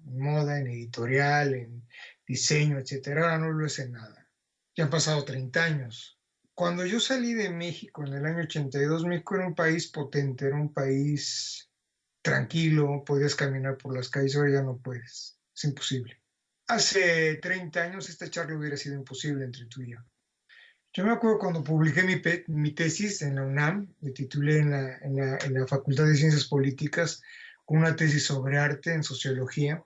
en moda, en editorial, en diseño, etcétera. Ahora no lo es en nada. Ya han pasado 30 años. Cuando yo salí de México en el año 82, México era un país potente, era un país tranquilo, podías caminar por las calles, ahora ya no puedes, es imposible. Hace 30 años esta charla hubiera sido imposible entre tú y yo. Yo me acuerdo cuando publiqué mi tesis en la UNAM, me titulé en la Facultad de Ciencias Políticas con una tesis sobre arte en sociología.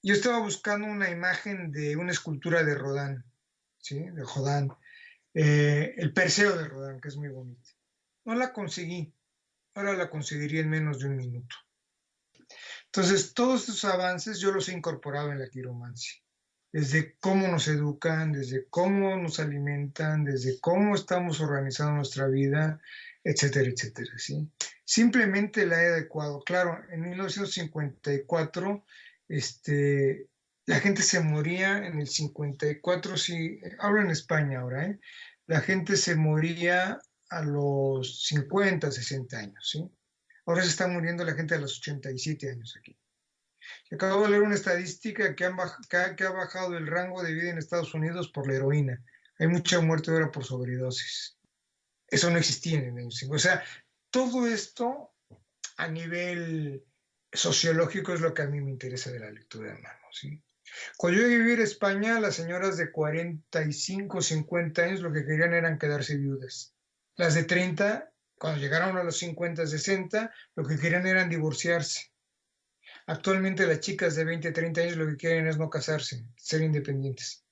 Yo estaba buscando una imagen de una escultura de Rodin, ¿sí? De Rodin, el Perseo de Rodin, que es muy bonito. No la conseguí. ahora la conseguiría en menos de un minuto. Entonces, todos estos avances yo los he incorporado en la quiromancia. Desde cómo nos educan, desde cómo nos alimentan, desde cómo estamos organizando nuestra vida, etcétera, etcétera, ¿sí? Simplemente la he adecuado. Claro, en 1954, la gente se moría en el 54, sí, hablo en España ahora, ¿eh? La gente se moría a los 50, 60 años, ¿sí? Ahora se está muriendo la gente a los 87 años aquí. Acabo de leer una estadística que ha bajado el rango de vida en Estados Unidos por la heroína. Hay mucha muerte ahora por sobredosis. Eso no existía en el año 50. O sea, todo esto a nivel sociológico es lo que a mí me interesa de la lectura de mano, ¿sí? Cuando yo viví en España, las señoras de 45, 50 años lo que querían eran quedarse viudas. Las de 30, cuando llegaron a los 50, 60, lo que querían eran divorciarse. Actualmente las chicas de 20, 30 años lo que quieren es no casarse, ser independientes.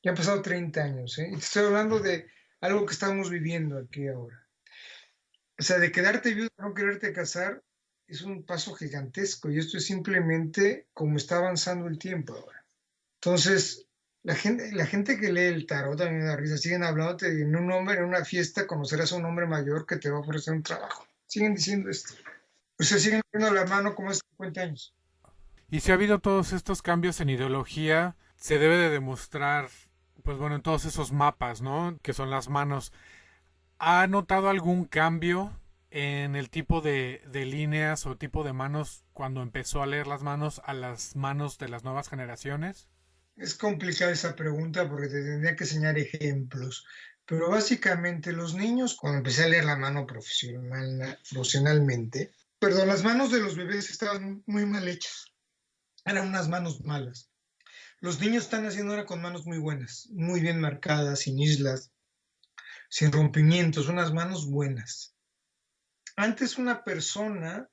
Ya han pasado 30 años, ¿eh? Y te estoy hablando de algo que estamos viviendo aquí ahora. O sea, de quedarte viudo, no quererte casar, es un paso gigantesco y esto es simplemente como está avanzando el tiempo ahora. Entonces, la gente que lee el tarot también me da risa, siguen hablando de en un hombre, en una fiesta, conocerás a un hombre mayor que te va a ofrecer un trabajo. Siguen diciendo esto. O sea, siguen poniendo la mano como hace 50 años. Y si ha habido todos estos cambios en ideología, se debe de demostrar, pues bueno, en todos esos mapas, ¿no? Que son las manos. ¿Ha notado algún cambio en el tipo de líneas o tipo de manos cuando empezó a leer las manos a las manos de las nuevas generaciones? Es complicada esa pregunta porque te tendría que enseñar ejemplos. Pero básicamente los niños, cuando empecé a leer la mano profesionalmente, perdón, las manos de los bebés estaban muy mal hechas. Eran unas manos malas. Los niños están haciendo ahora con manos muy buenas, muy bien marcadas, sin islas, sin rompimientos, unas manos buenas. Antes una persona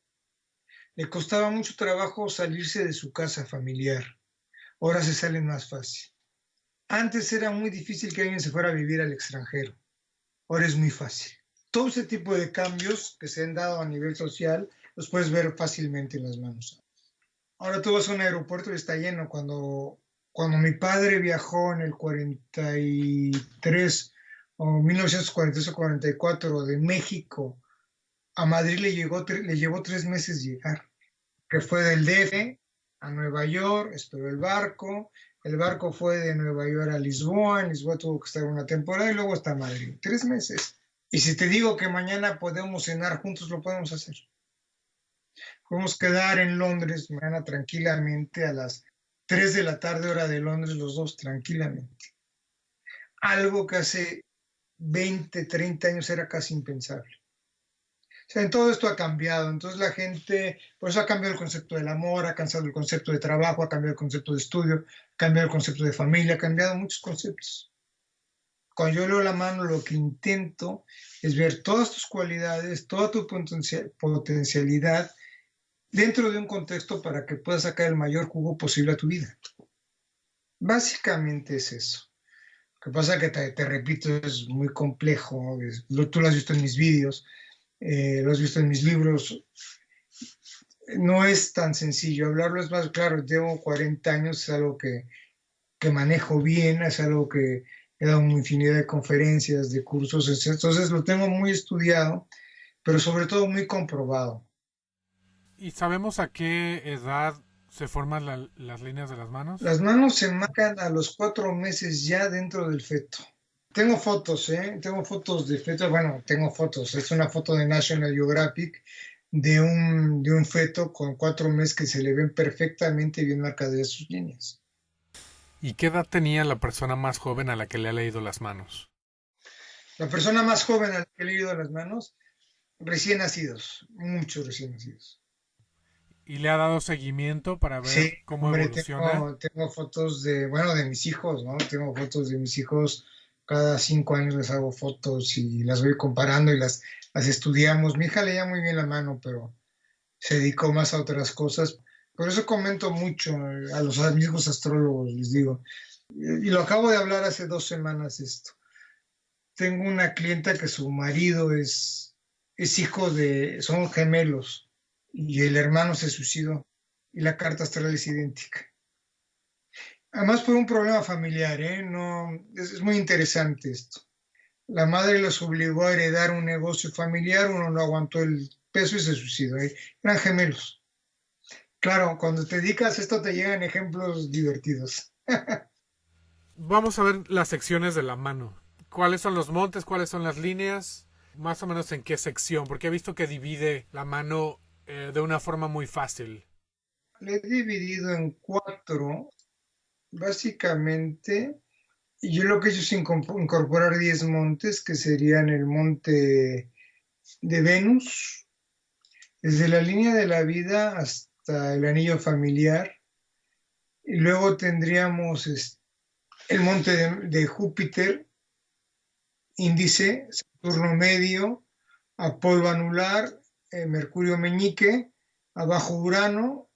le costaba mucho trabajo salirse de su casa familiar. Ahora se sale más fácil. Antes era muy difícil que alguien se fuera a vivir al extranjero. Ahora es muy fácil. Todo ese tipo de cambios que se han dado a nivel social los puedes ver fácilmente en las manos. Ahora tú vas a un aeropuerto y está lleno. Cuando mi padre viajó en el 43 o 1943 o 44 de México a Madrid le llevó 3 meses llegar, que fue del DF a Nueva York, esperó el barco fue de Nueva York a Lisboa, en Lisboa tuvo que estar una temporada y luego hasta Madrid, 3 meses. Y si te digo que mañana podemos cenar juntos, lo podemos hacer. Podemos quedar en Londres mañana tranquilamente a las 3 de la tarde, hora de Londres, los dos tranquilamente. Algo que hace 20, 30 años era casi impensable. O sea, en todo esto ha cambiado, entonces la gente, por eso ha cambiado el concepto del amor, ha cambiado el concepto de trabajo, ha cambiado el concepto de estudio, ha cambiado el concepto de familia, ha cambiado muchos conceptos. Cuando yo leo la mano, lo que intento es ver todas tus cualidades, toda tu potencialidad dentro de un contexto para que puedas sacar el mayor jugo posible a tu vida. Básicamente es eso. Lo que pasa es que te repito, es muy complejo, tú lo has visto en mis vídeos, lo has visto en mis libros, no es tan sencillo. Hablarlo es más claro, llevo 40 años, es algo que manejo bien, es algo que he dado una infinidad de conferencias, de cursos, entonces lo tengo muy estudiado, pero sobre todo muy comprobado. ¿Y sabemos a qué edad se forman las líneas de las manos? Las manos se marcan a los 4 meses ya dentro del feto. Tengo fotos, ¿eh? Tengo fotos de feto, bueno, tengo fotos, es una foto de National Geographic de un feto con 4 meses que se le ven perfectamente bien marcadas sus líneas. ¿Y qué edad tenía la persona más joven a la que le ha leído las manos? La persona más joven a la que he leído las manos, recién nacidos, muchos recién nacidos. ¿Y le ha dado seguimiento para ver Sí, cómo hombre, evoluciona? tengo fotos de mis hijos, ¿no? Tengo fotos de mis hijos, cada 5 años les hago fotos y las voy comparando y las estudiamos. Mi hija leía muy bien la mano, pero se dedicó más a otras cosas. Por eso comento mucho a los amigos astrólogos, les digo. Y lo acabo de hablar hace 2 semanas esto. Tengo una clienta que su marido es son gemelos y el hermano se suicidó y la carta astral es idéntica. Además por un problema familiar, ¿eh? No, es muy interesante esto. La madre los obligó a heredar un negocio familiar, uno no aguantó el peso y se suicidó. Eran gemelos. Claro, cuando te dedicas a esto te llegan ejemplos divertidos. Vamos a ver las secciones de la mano. ¿Cuáles son los montes? ¿Cuáles son las líneas? Más o menos en qué sección, porque he visto que divide la mano de una forma muy fácil. Le he dividido en cuatro, básicamente, y yo lo que he hecho es incorporar 10 montes, que serían el monte de Venus, desde la línea de la vida hasta el anillo familiar, y luego tendríamos el monte de Júpiter, índice, Saturno medio, Apolo anular, Mercurio meñique, abajo Urano,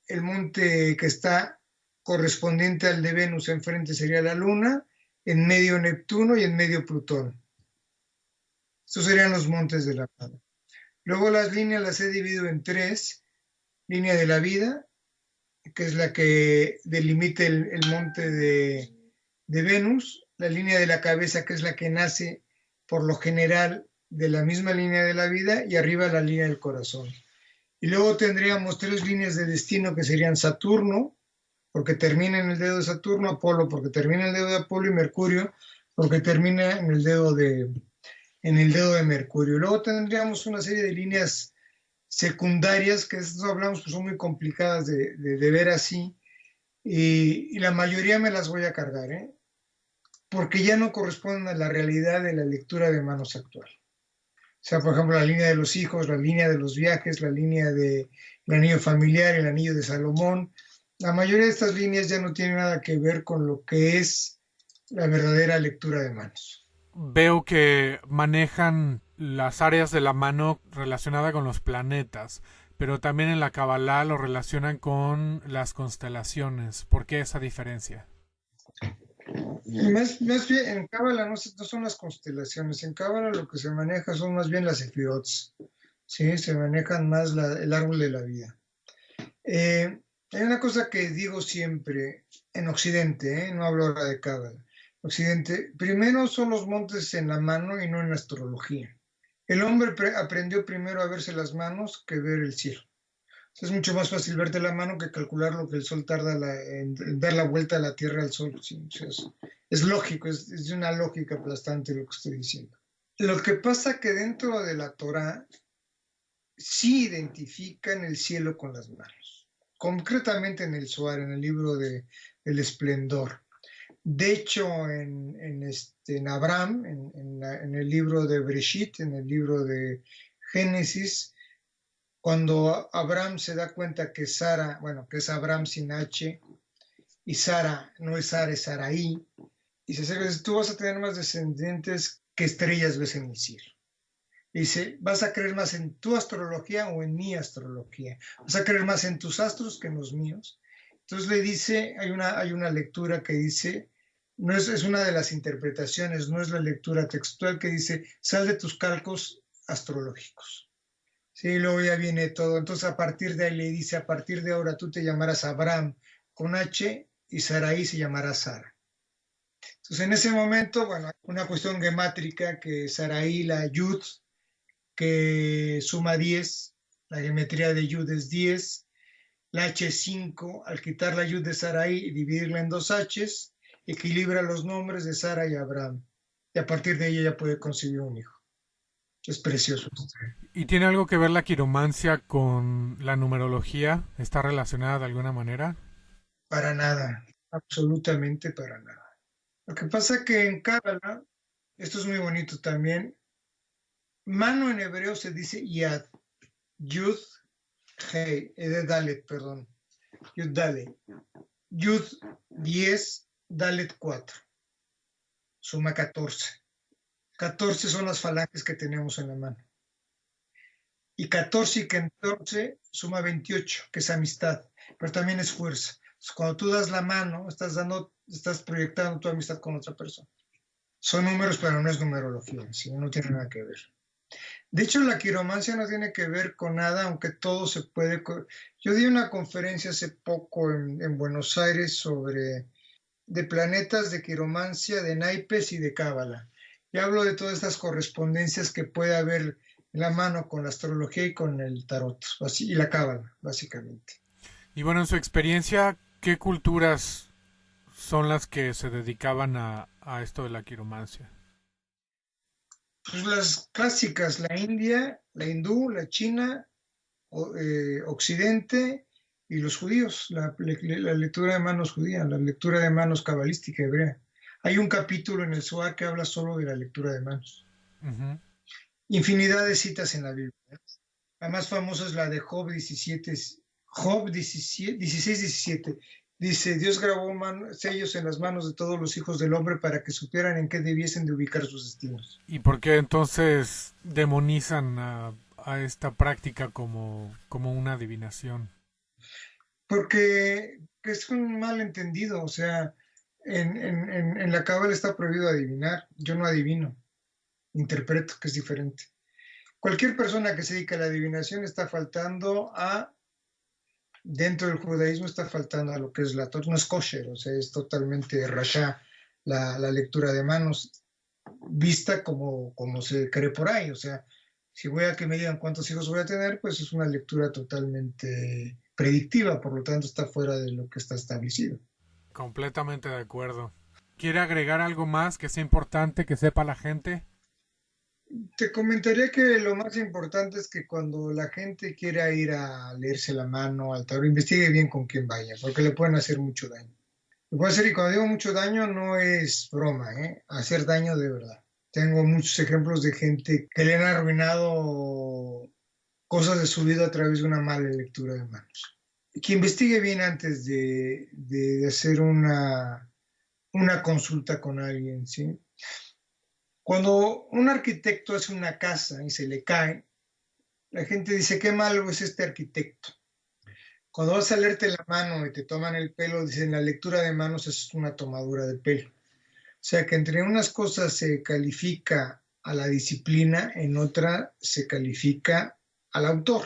el monte que está correspondiente al de Venus enfrente sería la Luna, en medio Neptuno y en medio Plutón. Estos serían los montes de la mano. Luego las líneas las he dividido en tres. Línea de la vida, que es la que delimita el monte de Venus. La línea de la cabeza, que es la que nace por lo general de la misma línea de la vida, y arriba la línea del corazón. Y luego tendríamos tres líneas de destino que serían Saturno, porque termina en el dedo de Saturno, Apolo, porque termina en el dedo de Apolo, y Mercurio, porque termina en el dedo de Mercurio. Luego tendríamos una serie de líneas secundarias, que eso hablamos, pues son muy complicadas de ver así, y la mayoría me las voy a cargar, ¿eh? Porque ya no corresponden a la realidad de la lectura de manos actual. O sea, por ejemplo, la línea de los hijos, la línea de los viajes, la línea del anillo familiar, el anillo de Salomón. La mayoría de estas líneas ya no tienen nada que ver con lo que es la verdadera lectura de manos. Veo que manejan las áreas de la mano relacionada con los planetas, pero también en la Kabbalah lo relacionan con las constelaciones. ¿Por qué esa diferencia? Más bien, en Cábala no son las constelaciones, en Cábala lo que se maneja son más bien las sefirots, ¿sí? Se manejan más el árbol de la vida. Hay una cosa que digo siempre en Occidente, no hablo ahora de Cábala. Occidente, primero son los montes en la mano y no en la astrología. El hombre aprendió primero a verse las manos que ver el cielo. Es mucho más fácil verte la mano que calcular lo que el sol tarda en dar la vuelta a la Tierra al sol. ¿Sí? O sea, es lógico, es de una lógica aplastante lo que estoy diciendo. Lo que pasa que dentro de la Torá sí identifican el cielo con las manos, concretamente en el Zohar, en el libro del Esplendor. De hecho, en Abraham, en el libro de Breshit, en el libro de Génesis, cuando Abraham se da cuenta que Sara, bueno, que es Abraham sin H, y Sara no es Sara, es Saraí, y se acerca y dice, tú vas a tener más descendientes que estrellas ves en el cielo. Y dice, ¿vas a creer más en tu astrología o en mi astrología? ¿Vas a creer más en tus astros que en los míos? Entonces le dice, hay una lectura que dice, no es una de las interpretaciones, no es la lectura textual, que dice, sal de tus calcos astrológicos. Sí, luego ya viene todo. Entonces a partir de ahí le dice, a partir de ahora tú te llamarás Abraham con H y Saraí se llamará Sara. Entonces en ese momento, bueno, una cuestión gemátrica que Saraí, la Yud, que suma 10, la geometría de Yud es 10, la H es 5, al quitar la Yud de Saraí y dividirla en dos Hs, equilibra los nombres de Sara y Abraham. Y a partir de ella ya puede concebir un hijo. Es precioso. ¿Y tiene algo que ver la quiromancia con la numerología? ¿Está relacionada de alguna manera? Para nada, absolutamente para nada. Lo que pasa es que en Cábala, esto es muy bonito también, mano en hebreo se dice yad, yud, hey, dalet, perdón, yud dalet, yud 10, dalet 4, suma 14. 14 son las falanges que tenemos en la mano. Y 14 y 14 suma 28, que es amistad, pero también es fuerza. Entonces, cuando tú das la mano, estás proyectando tu amistad con otra persona. Son números, pero no es numerología, ¿sí? No tiene nada que ver. De hecho, la quiromancia no tiene que ver con nada, aunque todo se puede. Yo di una conferencia hace poco en Buenos Aires sobre de planetas, de quiromancia, de naipes y de cábala. Y hablo de todas estas correspondencias que puede haber en la mano con la astrología y con el tarot, y la cábala, básicamente. Y bueno, en su experiencia, ¿qué culturas son las que se dedicaban a esto de la quiromancia? Pues las clásicas, la India, la hindú, la China, Occidente y los judíos, la lectura de manos judía, la lectura de manos cabalística hebrea. Hay un capítulo en el Zohar que habla solo de la lectura de manos. Uh-huh. Infinidad de citas en la Biblia. La más famosa es la de Job 17, Job 17, 16, 17. Dice, Dios grabó sellos en las manos de todos los hijos del hombre para que supieran en qué debiesen de ubicar sus destinos. ¿Y por qué entonces demonizan a esta práctica como una adivinación? Porque es un malentendido, o sea, en la cábala está prohibido adivinar, yo no adivino, interpreto, que es diferente. Cualquier persona que se dedica a la adivinación está faltando dentro del judaísmo está faltando a lo que es la Torah, no es kosher, o sea, es totalmente rasha la lectura de manos, vista como se cree por ahí, o sea, si voy a que me digan cuántos hijos voy a tener, pues es una lectura totalmente predictiva, por lo tanto está fuera de lo que está establecido. Completamente de acuerdo. ¿Quiere agregar algo más que sea importante que sepa la gente? Te comentaría que lo más importante es que cuando la gente quiera ir a leerse la mano al tarot, investigue bien con quién vaya, porque le pueden hacer mucho daño. Le puede hacer, y cuando digo mucho daño, no es broma, ¿eh? Hacer daño de verdad. Tengo muchos ejemplos de gente que le han arruinado cosas de su vida a través de una mala lectura de manos. Que investigue bien antes de hacer una consulta con alguien, ¿sí? Cuando un arquitecto hace una casa y se le cae, la gente dice, qué malo es este arquitecto. Cuando vas a leerte la mano y te toman el pelo, dicen, la lectura de manos es una tomadura de pelo. O sea que entre unas cosas se califica a la disciplina, en otra se califica al autor.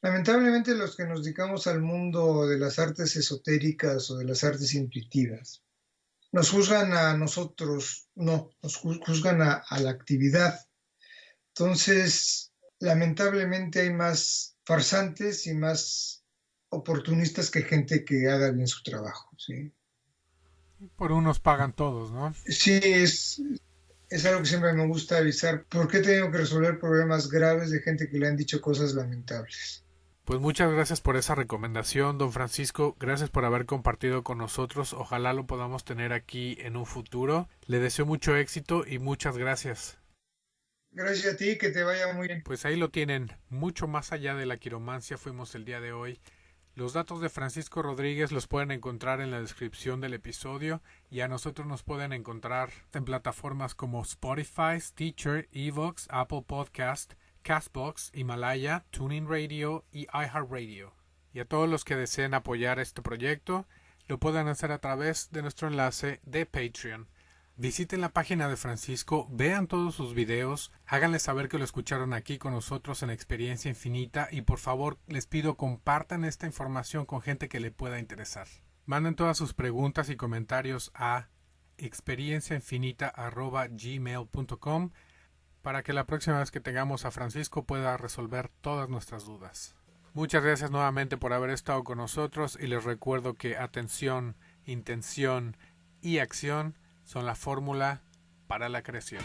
Lamentablemente los que nos dedicamos al mundo de las artes esotéricas o de las artes intuitivas, nos juzgan a nosotros, no, nos juzgan a la actividad. Entonces, lamentablemente hay más farsantes y más oportunistas que gente que haga bien su trabajo, ¿sí? Por unos pagan todos, ¿no? Sí, es algo que siempre me gusta avisar. ¿Por qué tengo que resolver problemas graves de gente que le han dicho cosas lamentables? Pues muchas gracias por esa recomendación, don Francisco. Gracias por haber compartido con nosotros. Ojalá lo podamos tener aquí en un futuro. Le deseo mucho éxito y muchas gracias. Gracias a ti, que te vaya muy bien. Pues ahí lo tienen. Mucho más allá de la quiromancia fuimos el día de hoy. Los datos de Francisco Rodríguez los pueden encontrar en la descripción del episodio y a nosotros nos pueden encontrar en plataformas como Spotify, Stitcher, Evox, Apple Podcast, Castbox, Himalaya, TuneIn Radio y iHeartRadio. Y a todos los que deseen apoyar este proyecto, lo pueden hacer a través de nuestro enlace de Patreon. Visiten la página de Francisco, vean todos sus videos, háganle saber que lo escucharon aquí con nosotros en Experiencia Infinita y por favor les pido compartan esta información con gente que le pueda interesar. Manden todas sus preguntas y comentarios a experienciainfinita@gmail.com para que la próxima vez que tengamos a Francisco pueda resolver todas nuestras dudas. Muchas gracias nuevamente por haber estado con nosotros y les recuerdo que atención, intención y acción son la fórmula para la creación.